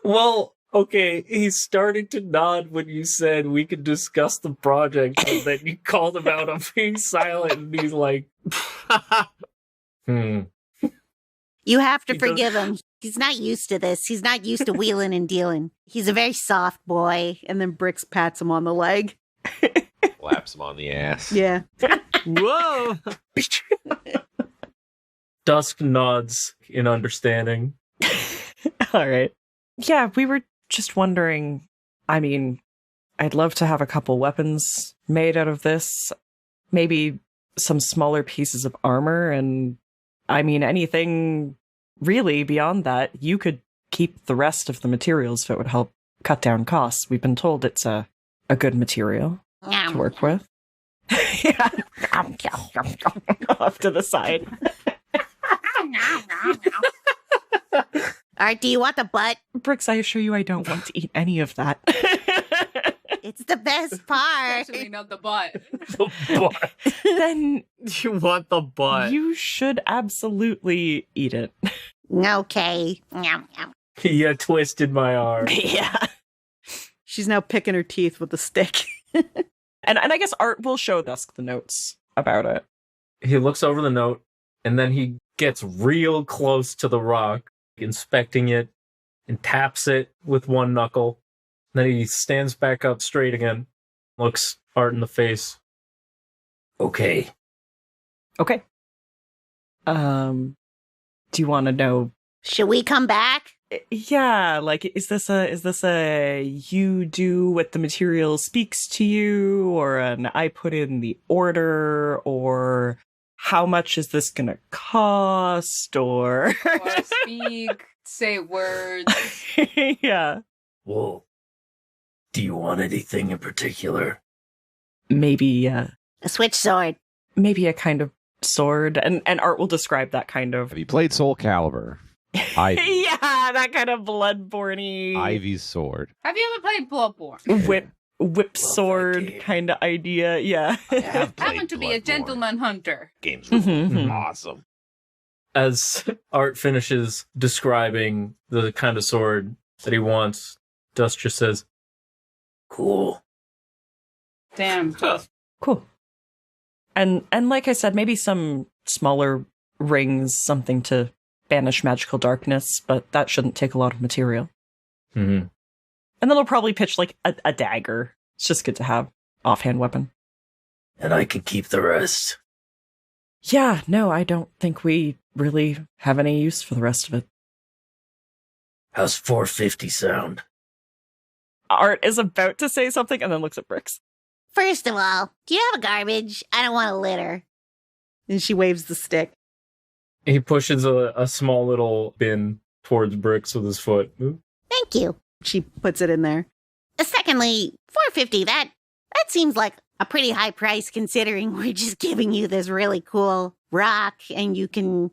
[SPEAKER 5] Well, okay, he started to nod when you said we could discuss the project, and then you called him out on being silent, and he's like,
[SPEAKER 1] You have to
[SPEAKER 5] He does-
[SPEAKER 1] forgive him. He's not used to this. He's not used to wheeling and dealing. He's a very soft boy.
[SPEAKER 7] And then Brix pats him on the leg.
[SPEAKER 9] Slaps him on the ass.
[SPEAKER 7] Yeah.
[SPEAKER 6] Whoa.
[SPEAKER 5] Dusk nods in understanding.
[SPEAKER 2] All right. Yeah, we were just wondering. I mean, I'd love to have a couple weapons made out of this. Maybe some smaller pieces of armor, and I mean, anything really beyond that. You could keep the rest of the materials if it would help cut down costs. We've been told it's a good material to work with. Yeah. Off to the side.
[SPEAKER 1] Art, do you want the butt?
[SPEAKER 2] Brix, I assure you I don't want to eat any of that.
[SPEAKER 1] It's the best part.
[SPEAKER 8] Especially not the butt.
[SPEAKER 2] Then
[SPEAKER 6] You want the butt.
[SPEAKER 2] you should absolutely eat it.
[SPEAKER 1] Okay. Meow, meow.
[SPEAKER 5] You twisted my arm.
[SPEAKER 2] Yeah.
[SPEAKER 7] She's now picking her teeth with a stick.
[SPEAKER 2] And I guess Art will show Dusk the notes about it.
[SPEAKER 5] He looks over the note, and then he gets real close to the rock, inspecting it, and taps it with one knuckle. Then he stands back up straight again, looks Art in the face.
[SPEAKER 10] Okay.
[SPEAKER 2] Okay. Do you want to know?
[SPEAKER 1] Should we come back?
[SPEAKER 2] Yeah, like, is this a you do what the material speaks to you, or an I put in the order, or how much is this gonna cost, or
[SPEAKER 8] Or speak, say words.
[SPEAKER 2] yeah,
[SPEAKER 10] Well, do you want anything in particular?
[SPEAKER 2] maybe
[SPEAKER 1] A switch sword.
[SPEAKER 2] maybe a kind of sword, and Art will describe that kind of.
[SPEAKER 9] Have you played Soul Calibur? I
[SPEAKER 2] Yeah, Yeah, that kind of bloodborne-y
[SPEAKER 9] Ivy's sword.
[SPEAKER 8] Have you ever played Bloodborne?
[SPEAKER 2] whip sword kind of idea. Yeah.
[SPEAKER 3] I have played
[SPEAKER 8] Happen to be a
[SPEAKER 3] Bloodborne.
[SPEAKER 8] gentleman hunter.
[SPEAKER 3] Games were
[SPEAKER 2] Mhm.
[SPEAKER 3] awesome.
[SPEAKER 5] As Art finishes describing the kind of sword that he wants, Dust just says, "Cool."
[SPEAKER 8] Damn.
[SPEAKER 2] Cool. And like I said, maybe some smaller rings, something to banish magical darkness, but that shouldn't take a lot of material.
[SPEAKER 5] Mm-hmm.
[SPEAKER 2] And then I'll probably pitch like a dagger. It's just good to have offhand weapon.
[SPEAKER 10] And I can keep the rest.
[SPEAKER 2] Yeah, no, I don't think we really have any use for the rest of it.
[SPEAKER 10] How's 450 sound?
[SPEAKER 2] Art is about to say something and then looks at Brix.
[SPEAKER 1] First of all, do you have a garbage? I don't want to litter.
[SPEAKER 7] And she waves the stick.
[SPEAKER 5] He pushes a small little bin towards Brix with his foot.
[SPEAKER 1] Thank you.
[SPEAKER 7] She puts it in there.
[SPEAKER 1] Secondly, $4.50, that seems like a pretty high price considering we're just giving you this really cool rock and you can,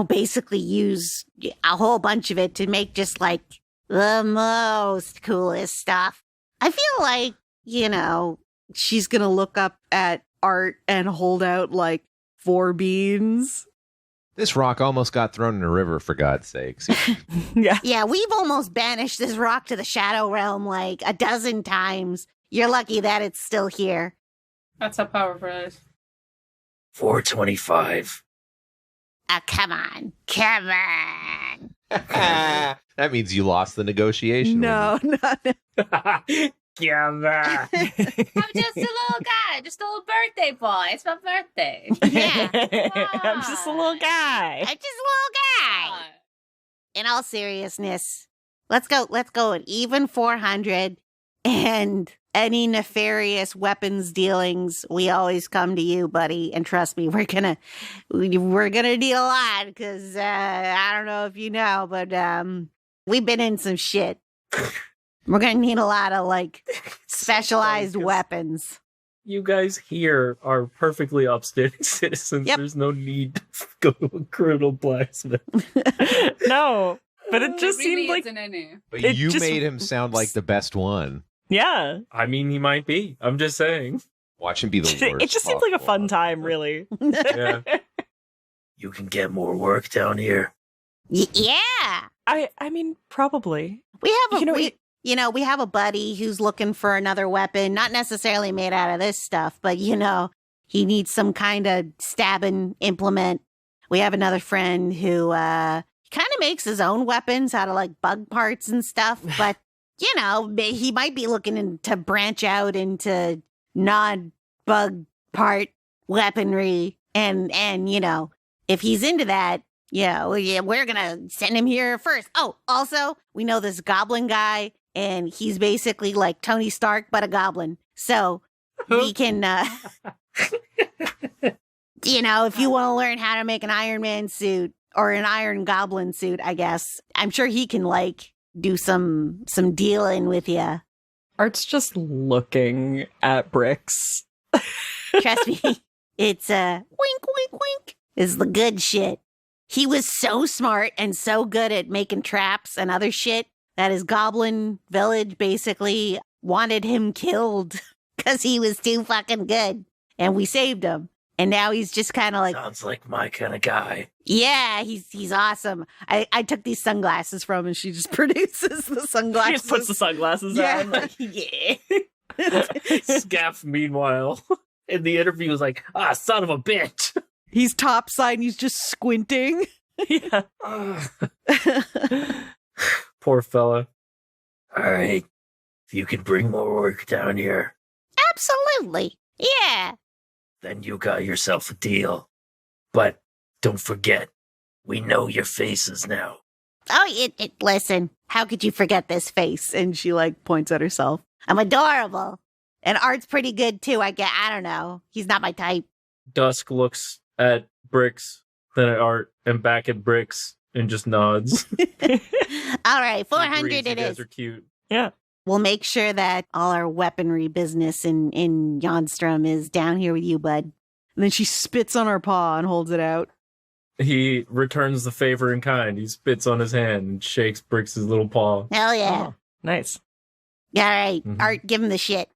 [SPEAKER 1] basically use a whole bunch of it to make just like the most coolest stuff. I feel like,
[SPEAKER 7] She's going to look up at Art and hold out like 4 beans.
[SPEAKER 9] This rock almost got thrown in a river, for God's sakes.
[SPEAKER 1] yeah, we've almost banished this rock to the Shadow Realm like a dozen times. You're lucky that it's still here.
[SPEAKER 8] That's how powerful it is.
[SPEAKER 10] 425.
[SPEAKER 1] Come on. Come on.
[SPEAKER 9] That means you lost the negotiation.
[SPEAKER 7] No.
[SPEAKER 5] Yeah, that.
[SPEAKER 8] I'm just a little guy, just a little birthday boy. It's my birthday.
[SPEAKER 1] Yeah.
[SPEAKER 2] I'm just a little guy.
[SPEAKER 1] I'm just a little guy. In all seriousness, let's go an even 400 and any nefarious weapons dealings, we always come to you, buddy. And trust me, we're gonna deal a lot because I don't know if you know, but we've been in some shit. We're going to need a lot of, specialized weapons.
[SPEAKER 5] You guys here are perfectly upstanding citizens.
[SPEAKER 1] Yep.
[SPEAKER 5] There's no need to go to a criminal blacksmith.
[SPEAKER 2] No, but it just
[SPEAKER 8] really
[SPEAKER 2] seemed like...
[SPEAKER 8] isn't any.
[SPEAKER 9] But
[SPEAKER 2] It
[SPEAKER 9] you
[SPEAKER 2] just-
[SPEAKER 9] made him sound like the best one.
[SPEAKER 2] Yeah.
[SPEAKER 5] I mean, he might be. I'm just saying.
[SPEAKER 9] Watch him be the worst.
[SPEAKER 2] It just seemed like a
[SPEAKER 9] possible
[SPEAKER 2] fun
[SPEAKER 9] one.
[SPEAKER 2] time, really.
[SPEAKER 5] Yeah.
[SPEAKER 10] You can get more work down here.
[SPEAKER 1] Yeah.
[SPEAKER 2] I mean, probably.
[SPEAKER 1] We have
[SPEAKER 2] You
[SPEAKER 1] we have a buddy who's looking for another weapon, not necessarily made out of this stuff, but he needs some kind of stabbing implement. We have another friend who kind of makes his own weapons out of bug parts and stuff, but he might be looking to branch out into non-bug part weaponry, and if he's into that, we're gonna send him here first. Oh, also, we know this goblin guy, and he's basically like Tony Stark, but a goblin. So we can, if you want to learn how to make an Iron Man suit or an Iron Goblin suit, I guess, I'm sure he can do some dealing with you.
[SPEAKER 2] Art's just looking at Brix.
[SPEAKER 1] Trust me, it's wink, wink, wink is the good shit. He was so smart and so good at making traps and other shit that his goblin village basically wanted him killed because he was too fucking good. And we saved him. And now he's just kind of
[SPEAKER 10] Sounds like my kind of guy.
[SPEAKER 1] yeah, he's awesome. I took these sunglasses from him and she just produces the sunglasses.
[SPEAKER 2] He just puts the sunglasses on.
[SPEAKER 1] Yeah.
[SPEAKER 5] Scaff, meanwhile, in the interview, was like, son of a bitch.
[SPEAKER 7] He's topside and he's just squinting.
[SPEAKER 2] Yeah.
[SPEAKER 5] Poor fella.
[SPEAKER 10] All right. If you could bring more work down here,
[SPEAKER 1] Absolutely. Yeah.
[SPEAKER 10] then you got yourself a deal. But don't forget, we know your faces now.
[SPEAKER 1] Oh, listen, how could you forget this face?
[SPEAKER 7] And she points at herself.
[SPEAKER 1] I'm adorable. And Art's pretty good too. I don't know. He's not my type.
[SPEAKER 5] Dusk looks at Brix, then at Art, and back at Brix, and just nods.
[SPEAKER 1] All right, 400
[SPEAKER 5] Agrees
[SPEAKER 1] it
[SPEAKER 5] you guys
[SPEAKER 1] is.
[SPEAKER 5] are cute.
[SPEAKER 2] Yeah.
[SPEAKER 1] We'll make sure that all our weaponry business in Jonstrom is down here with you, bud.
[SPEAKER 7] And then she spits on her paw and holds it out.
[SPEAKER 5] He returns the favor in kind. He spits on his hand and shakes Brix's little paw.
[SPEAKER 1] Hell yeah.
[SPEAKER 2] Oh, nice.
[SPEAKER 1] Yeah, all right.
[SPEAKER 5] Mhm.
[SPEAKER 1] Art, give him the shit.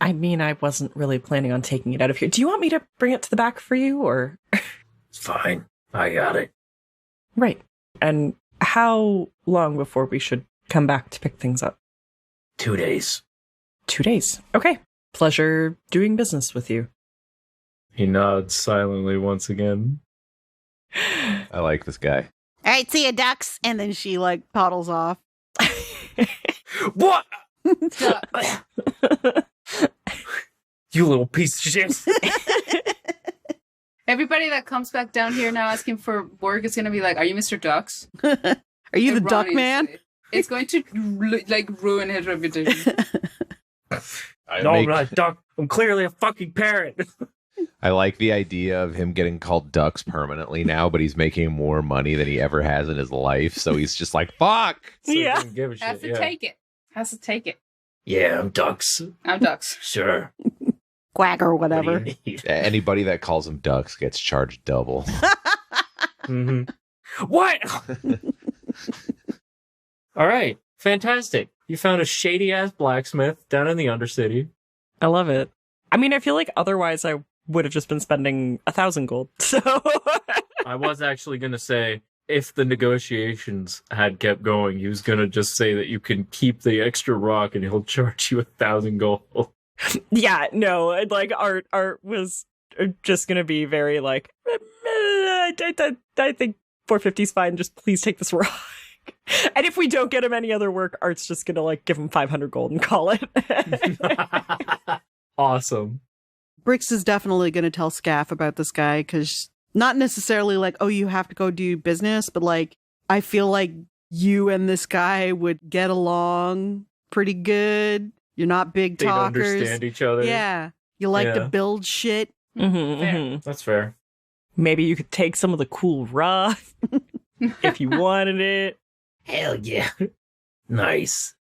[SPEAKER 2] I mean, I wasn't really planning on taking it out of here. Do you want me to bring it to the back for you, or?
[SPEAKER 10] It's fine. I got it.
[SPEAKER 2] Right. And how long before we should come back to pick things up?
[SPEAKER 10] 2 days.
[SPEAKER 2] 2 days. Okay. Pleasure doing business with you.
[SPEAKER 5] He nods silently once again.
[SPEAKER 9] I like this guy.
[SPEAKER 1] All right, see ya, ducks.
[SPEAKER 7] And then she like toddles off.
[SPEAKER 10] What?
[SPEAKER 5] You little piece of shit.
[SPEAKER 8] Everybody that comes back down here now asking for work is going to be like, are you Mr. Ducks?
[SPEAKER 7] Are you the
[SPEAKER 8] And
[SPEAKER 7] duck
[SPEAKER 8] Ronnie's
[SPEAKER 7] man?
[SPEAKER 8] like- It's going to ruin his reputation.
[SPEAKER 5] No, I'm not a duck. I'm clearly a fucking parrot.
[SPEAKER 9] I like the idea of him getting called Ducks permanently now, but he's making more money than he ever has in his life. So he's just like, fuck.
[SPEAKER 5] So he
[SPEAKER 2] Yeah.
[SPEAKER 5] doesn't give a shit.
[SPEAKER 8] Has to
[SPEAKER 5] yeah.
[SPEAKER 8] take it. Has to take it.
[SPEAKER 10] Yeah, I'm Ducks.
[SPEAKER 8] I'm Ducks.
[SPEAKER 10] Sure.
[SPEAKER 7] Quack or
[SPEAKER 10] What
[SPEAKER 7] whatever.
[SPEAKER 10] do you need?
[SPEAKER 9] Anybody that calls him Ducks gets charged double.
[SPEAKER 5] Mhm. What? All right. Fantastic. You found a shady ass blacksmith down in the Undercity.
[SPEAKER 2] I love it. I mean, I feel like otherwise I would have just been spending 1,000 gold. So
[SPEAKER 5] I was actually going to say, if the negotiations had kept going, he was going to just say that you can keep the extra rock and he'll charge you 1,000 gold.
[SPEAKER 2] yeah, no, like art was just gonna be very like, I think 450 is fine. Just please take this rock. And if we don't get him any other work, Art's just gonna like give him 500 gold and call it.
[SPEAKER 5] Awesome.
[SPEAKER 7] Brix is definitely going to tell Scaff about this guy because not necessarily like, oh, you have to go do business, but like, I feel like you and this guy would get along pretty good. You're not big
[SPEAKER 5] They'd
[SPEAKER 7] talkers.
[SPEAKER 5] understand each other.
[SPEAKER 7] Yeah. You like to
[SPEAKER 5] Yeah.
[SPEAKER 7] build shit.
[SPEAKER 8] Fair.
[SPEAKER 5] That's fair.
[SPEAKER 2] Maybe you could take some of the cool rock if you wanted it.
[SPEAKER 10] Hell yeah. Nice.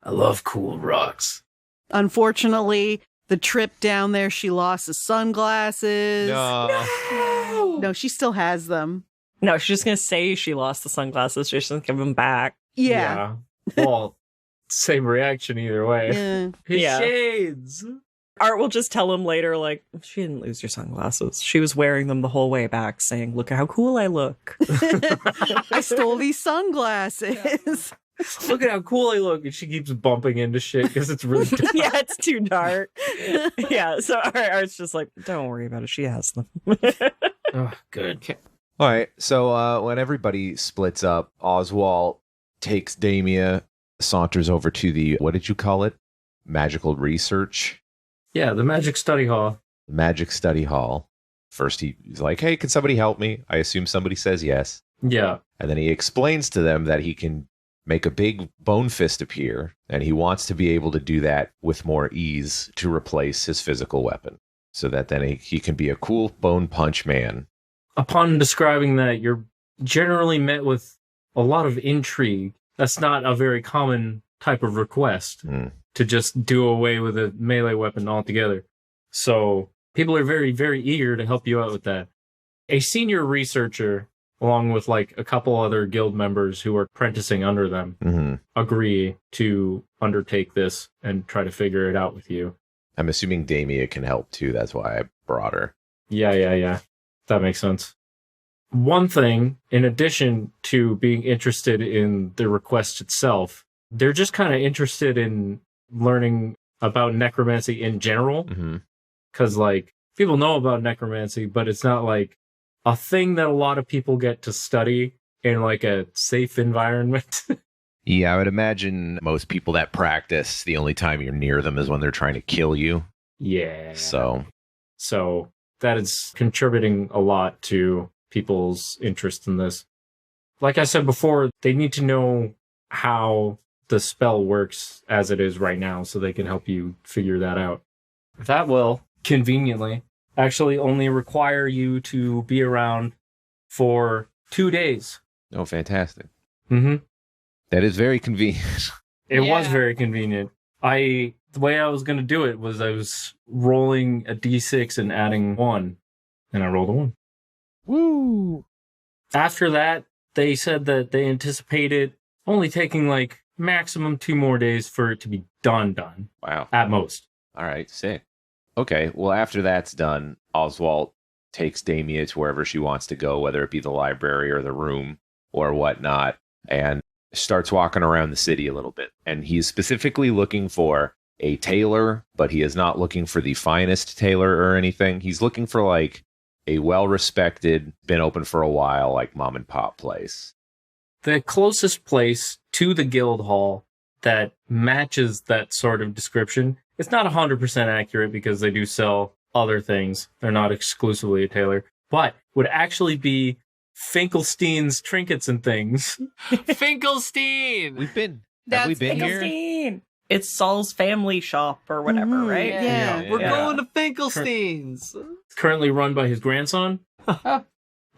[SPEAKER 10] I love cool rocks.
[SPEAKER 7] Unfortunately, the trip down there, she lost the sunglasses. No, she still has them.
[SPEAKER 2] No, she's just gonna say she lost the sunglasses. She's just gonna give them back.
[SPEAKER 7] Yeah.
[SPEAKER 5] Well, same reaction either way.
[SPEAKER 7] Yeah.
[SPEAKER 5] His
[SPEAKER 2] Yeah.
[SPEAKER 5] shades.
[SPEAKER 2] Art will just tell him later, like, she didn't lose your sunglasses. She was wearing them the whole way back, saying, look at how cool I look.
[SPEAKER 7] I stole these sunglasses.
[SPEAKER 5] Look at how cool I look. And she keeps bumping into shit because it's really dark.
[SPEAKER 2] Yeah, it's too dark. Yeah, so Art's just like, don't worry about it. She has them.
[SPEAKER 10] Oh, good.
[SPEAKER 9] All right. So when everybody splits up, Oswalt takes Damia, saunters over to the, what did you call it? Magical research?
[SPEAKER 5] Yeah, the magic study hall.
[SPEAKER 9] Magic study hall. First he's like, hey, can somebody help me? I assume somebody says yes.
[SPEAKER 5] Yeah.
[SPEAKER 9] And then he explains to them that he can make a big bone fist appear, and he wants to be able to do that with more ease to replace his physical weapon, so that then he can be a cool bone punch man.
[SPEAKER 5] Upon describing that, you're generally met with a lot of intrigue. That's not a very common type of request, to just do away with a melee weapon altogether. So people are very, very eager to help you out with that. A senior researcher, along with like a couple other guild members who are apprenticing under them, agree to undertake this and try to figure it out with you.
[SPEAKER 9] I'm assuming Damia can help too. That's why I brought her.
[SPEAKER 5] Yeah. That makes sense. One thing, in addition to being interested in the request itself, they're just kind of interested in learning about necromancy in general. Because, like, people know about necromancy, but it's not, like, a thing that a lot of people get to study in, like, a safe environment.
[SPEAKER 9] Yeah, I would imagine most people that practice, the only time you're near them is when they're trying to kill you.
[SPEAKER 5] Yeah.
[SPEAKER 9] So
[SPEAKER 5] that is contributing a lot to people's interest in this. Like I said before, they need to know how the spell works as it is right now so they can help you figure that out. That will, conveniently, actually only require you to be around for 2 days.
[SPEAKER 9] Oh, fantastic.
[SPEAKER 5] Mm-hmm.
[SPEAKER 9] That is very convenient.
[SPEAKER 5] It was very convenient. The way I was going to do it was I was rolling a d6 and adding 1, and I rolled a 1.
[SPEAKER 9] Woo!
[SPEAKER 5] After that, they said that they anticipated only taking like maximum 2 more days for it to be done.
[SPEAKER 9] Wow.
[SPEAKER 5] At most.
[SPEAKER 9] All right, sick. Okay, well, after that's done, Oswalt takes Damia to wherever she wants to go, whether it be the library or the room or whatnot, and starts walking around the city a little bit. And he's specifically looking for a tailor, but he is not looking for the finest tailor or anything. He's looking for like a well-respected, been open for a while, like mom and pop place.
[SPEAKER 5] The closest place to the guild hall that matches that sort of description, it's not 100% accurate because they do sell other things. They're not exclusively a tailor, but would actually be Finkelstein's Trinkets and Things.
[SPEAKER 6] Finkelstein!
[SPEAKER 9] Have we been here?
[SPEAKER 2] Finkelstein. It's Saul's family shop or whatever, right?
[SPEAKER 7] Yeah.
[SPEAKER 6] We're going to Finkelstein's.
[SPEAKER 5] Currently run by his grandson.
[SPEAKER 8] Oh,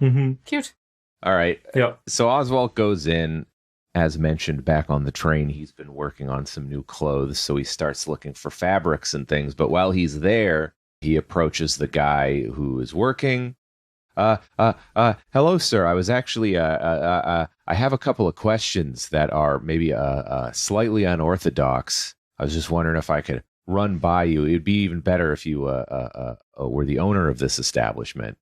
[SPEAKER 5] Mm-hmm.
[SPEAKER 8] cute.
[SPEAKER 9] All right.
[SPEAKER 5] Yep.
[SPEAKER 9] So Oswalt goes in, as mentioned, back on the train. He's been working on some new clothes, so he starts looking for fabrics and things. But while he's there, he approaches the guy who is working. Hello, sir. I was actually, I have a couple of questions that are maybe slightly unorthodox. I was just wondering if I could run by you. It'd be even better if you were the owner of this establishment.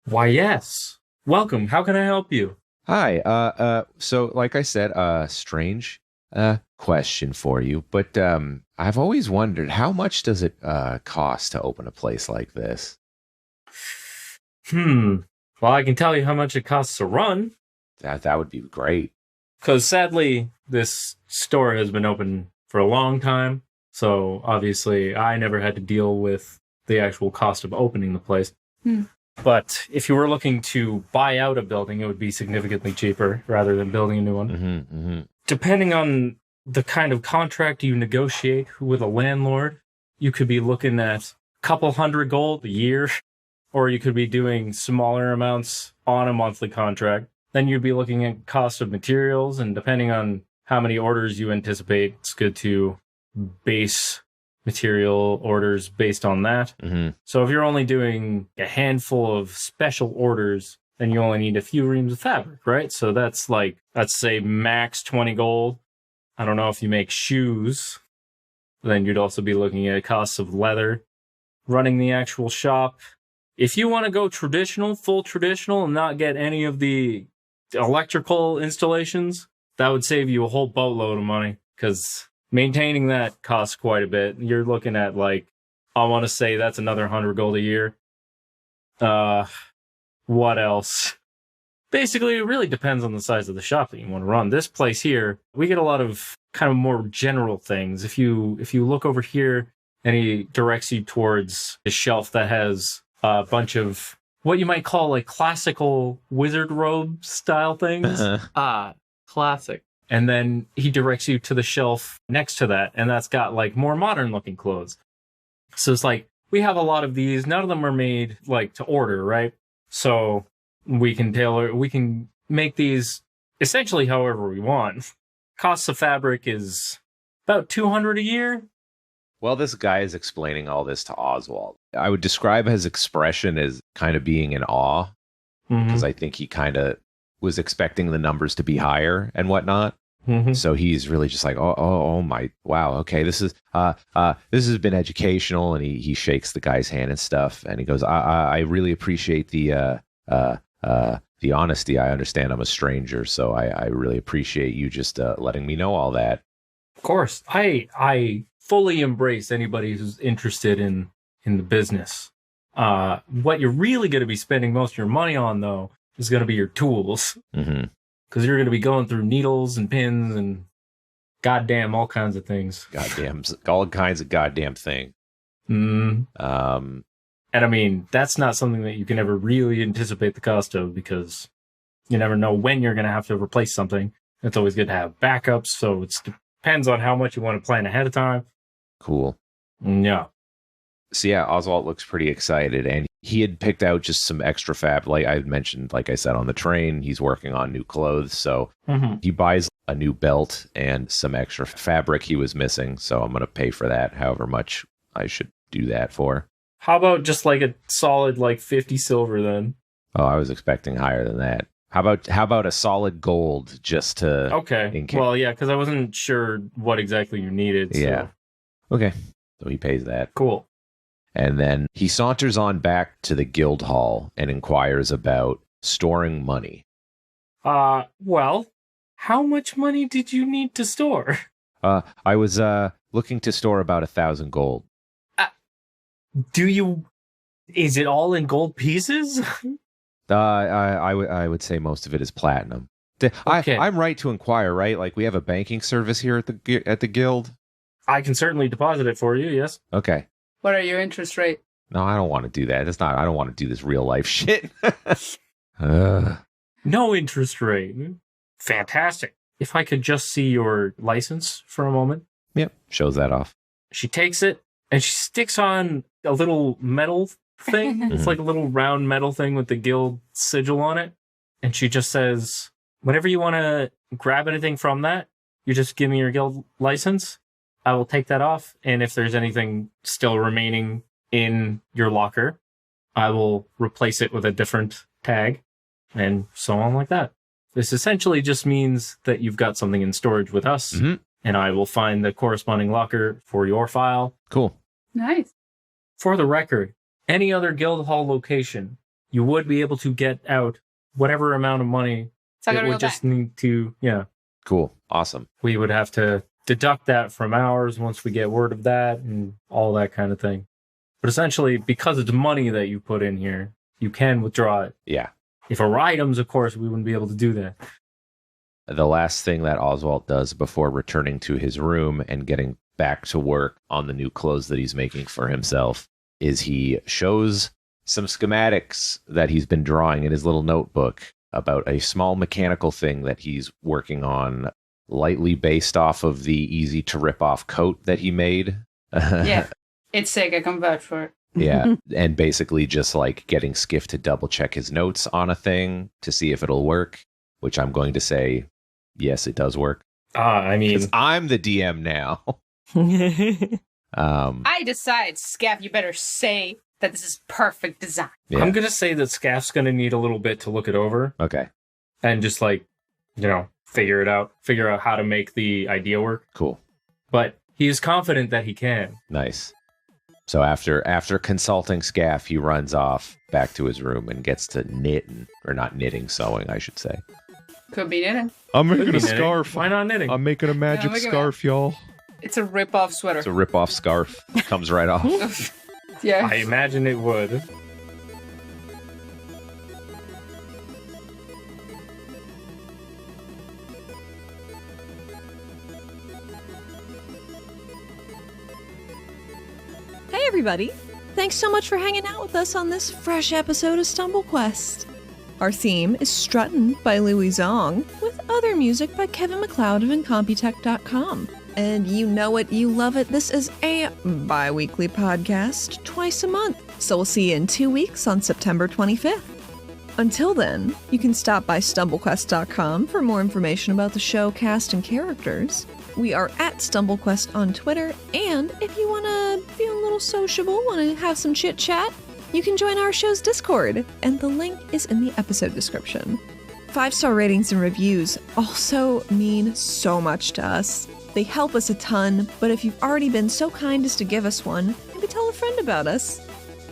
[SPEAKER 5] Why, yes. Welcome. How can I help you?
[SPEAKER 9] Hi. So like I said, strange question for you, but I've always wondered, how much does it cost to open a place like this?
[SPEAKER 5] Well, I can tell you how much it costs to run.
[SPEAKER 9] That would be great.
[SPEAKER 5] Because sadly, this store has been open for a long time. So obviously, I never had to deal with the actual cost of opening the place. But if you were looking to buy out a building, it would be significantly cheaper rather than building a new one. Depending on the kind of contract you negotiate with a landlord, you could be looking at a couple hundred gold a year, or you could be doing smaller amounts on a monthly contract. Then you'd be looking at cost of materials, and depending on how many orders you anticipate, it's good to base material orders based on that. So if you're only doing a handful of special orders, then you only need a few reams of fabric, right? So that's like, let's say max 20 gold. I don't know if you make shoes, then you'd also be looking at costs of leather, running the actual shop. If you want to go traditional, full traditional, and not get any of the electrical installations, that would save you a whole boatload of money, because maintaining that costs quite a bit. You're looking at, like, I want to say that's another 100 gold a year. What else? Basically, it really depends on the size of the shop that you want to run. This place here, we get a lot of kind of more general things. If you look over here, and he directs you towards a shelf that has a bunch of what you might call like classical wizard robe style things.
[SPEAKER 6] Classic.
[SPEAKER 5] And then he directs you to the shelf next to that, and that's got like more modern looking clothes. So it's like, we have a lot of these. None of them are made like to order, right? So we can make these essentially however we want. Cost of fabric is about 200 a year.
[SPEAKER 9] Well, this guy is explaining all this to Oswalt. I would describe his expression as kind of being in awe, because I think he kind of was expecting the numbers to be higher and whatnot. So he's really just like, oh my, wow, okay, this has been educational, and he shakes the guy's hand and stuff, and he goes, I really appreciate the honesty. I understand I'm a stranger, so I really appreciate you just letting me know all that.
[SPEAKER 5] Of course, I fully embrace anybody who's interested in the business. What you're really going to be spending most of your money on, though, is going to be your tools. Because you're going to be going through needles and pins and goddamn all kinds of things.
[SPEAKER 9] All kinds of goddamn thing.
[SPEAKER 5] And I mean, that's not something that you can ever really anticipate the cost of, because you never know when you're going to have to replace something. It's always good to have backups, so it depends on how much you want to plan ahead of time.
[SPEAKER 9] Cool.
[SPEAKER 5] Yeah.
[SPEAKER 9] So yeah, Oswalt looks pretty excited, and he had picked out just some extra fab. Like I mentioned, like I said, on the train, he's working on new clothes. So he buys a new belt and some extra fabric he was missing. So I'm going to pay for that, however much I should do that for.
[SPEAKER 5] How about just like a solid like 50 silver then?
[SPEAKER 9] Oh, I was expecting higher than that. How about a solid gold just to...
[SPEAKER 5] Okay. Well, yeah, because I wasn't sure what exactly you needed. So.
[SPEAKER 9] Yeah. Okay. So he pays that.
[SPEAKER 5] Cool.
[SPEAKER 9] And then he saunters on back to the guild hall and inquires about storing money.
[SPEAKER 5] Well, how much money did you need to store?
[SPEAKER 9] I was looking to store about 1,000 gold.
[SPEAKER 5] Is it all in gold pieces?
[SPEAKER 9] I would say most of it is platinum.
[SPEAKER 5] Okay.
[SPEAKER 9] I'm right to inquire, right? Like we have a banking service here at the guild.
[SPEAKER 5] I can certainly deposit it for you. Yes.
[SPEAKER 9] Okay.
[SPEAKER 8] What are your interest rate?
[SPEAKER 9] No, I don't want to do that. I don't want to do this real life shit.
[SPEAKER 5] No interest rate. Fantastic. If I could just see your license for a moment.
[SPEAKER 9] Yep. Shows that off.
[SPEAKER 5] She takes it and she sticks on a little metal thing. It's like a little round metal thing with the guild sigil on it. And she just says, whenever you want to grab anything from that, you just give me your guild license. I will take that off. And if there's anything still remaining in your locker, I will replace it with a different tag and so on like that. This essentially just means that you've got something in storage with us, and I will find the corresponding locker for your file.
[SPEAKER 9] Cool.
[SPEAKER 8] Nice.
[SPEAKER 5] For the record, any other guild hall location, you would be able to get out whatever amount of money.
[SPEAKER 8] So I
[SPEAKER 5] it
[SPEAKER 8] gotta
[SPEAKER 5] would
[SPEAKER 8] go
[SPEAKER 5] just
[SPEAKER 8] back.
[SPEAKER 5] need to,
[SPEAKER 9] Cool. Awesome.
[SPEAKER 5] we would have to deduct that from ours once we get word of that and all that kind of thing. But essentially, because it's money that you put in here, you can withdraw it.
[SPEAKER 9] Yeah.
[SPEAKER 5] If it were items, of course, we wouldn't be able to do that.
[SPEAKER 9] The last thing that Oswalt does before returning to his room and getting back to work on the new clothes that he's making for himself is he shows some schematics that he's been drawing in his little notebook about a small mechanical thing that he's working on, lightly based off of the easy to rip off coat that he made.
[SPEAKER 8] Yeah, it's sick. I can vouch for it.
[SPEAKER 9] Yeah, and basically just like getting Skiff to double check his notes on a thing to see if it'll work, which I'm going to say, yes, it does work.
[SPEAKER 5] I mean,
[SPEAKER 9] 'Cause I'm the DM now.
[SPEAKER 8] I decide, Scaff, you better say that this is perfect design.
[SPEAKER 9] Yeah.
[SPEAKER 5] I'm going to say that Scaff's going to need a little bit to look it over
[SPEAKER 9] Okay,
[SPEAKER 5] and just figure out how to make the idea work.
[SPEAKER 9] cool.
[SPEAKER 5] But he is confident that he can.
[SPEAKER 9] Nice. So after consulting Scaff, he runs off back to his room and gets to knitting, or not knitting, sewing, I should say.
[SPEAKER 8] Could be knitting.
[SPEAKER 9] I'm
[SPEAKER 5] Could be knitting. Why not knitting?
[SPEAKER 9] I'm making a magic
[SPEAKER 8] look at
[SPEAKER 9] scarf, y'all.
[SPEAKER 8] It's a rip-off sweater.
[SPEAKER 9] It's a rip-off scarf. Comes right off.
[SPEAKER 8] Yeah.
[SPEAKER 5] I imagine it would.
[SPEAKER 4] Hey everybody! Thanks so much for hanging out with us on this fresh episode of Stumble Quest. Our theme is Struttin by Louie Zong, with other music by Kevin MacLeod of Incompetech.com. And you know it, you love it. This is a bi-weekly podcast, twice a month. So we'll see you in 2 weeks on September 25th. Until then, you can stop by StumbleQuest.com for more information about the show, cast, and characters. We are at StumbleQuest on Twitter, and if you want to feel a little sociable, want to have some chit-chat, you can join our show's Discord, and the link is in the episode description. 5-star ratings and reviews also mean so much to us. They help us a ton, but if you've already been so kind as to give us one, maybe tell a friend about us.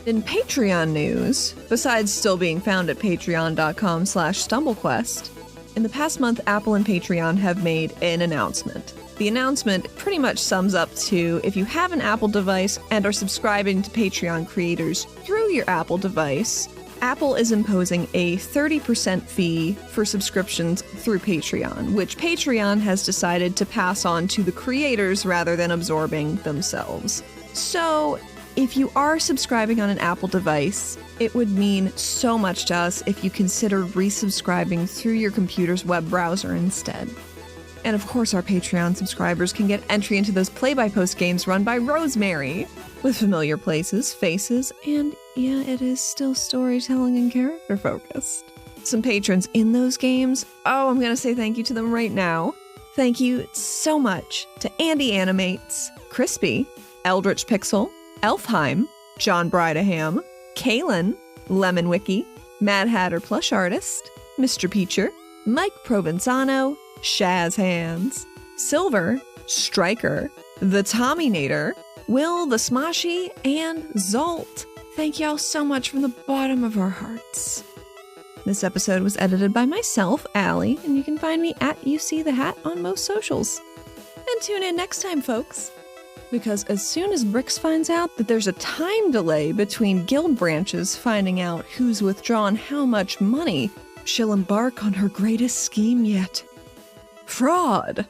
[SPEAKER 4] In Patreon news, besides still being found at patreon.com/StumbleQuest, in the past month, Apple and Patreon have made an announcement. The announcement pretty much sums up to, if you have an Apple device and are subscribing to Patreon creators through your Apple device, Apple is imposing a 30% fee for subscriptions through Patreon, which Patreon has decided to pass on to the creators rather than absorbing themselves. So, if you are subscribing on an Apple device, it would mean so much to us if you consider resubscribing through your computer's web browser instead. And of course, our Patreon subscribers can get entry into those play-by-post games run by Rosemary, with familiar places, faces, and yeah, it is still storytelling and character focused. Some patrons in those games, I'm gonna say thank you to them right now. Thank you so much to Andy Animates, Crispy, Eldritch Pixel, Elfheim, John Bridaham, Kalin, Lemon Wiki, Mad Hatter Plush Artist, Mr. Peacher, Mike Provenzano, Shaz Hands, Silver, Striker, The Tommynator, Will the Smoshy, and Zolt. Thank y'all so much from the bottom of our hearts. This episode was edited by myself, Allie, and you can find me at UCTheHat on most socials. And tune in next time, folks, because as soon as Brix finds out that there's a time delay between guild branches finding out who's withdrawn how much money, she'll embark on her greatest scheme yet. Fraud!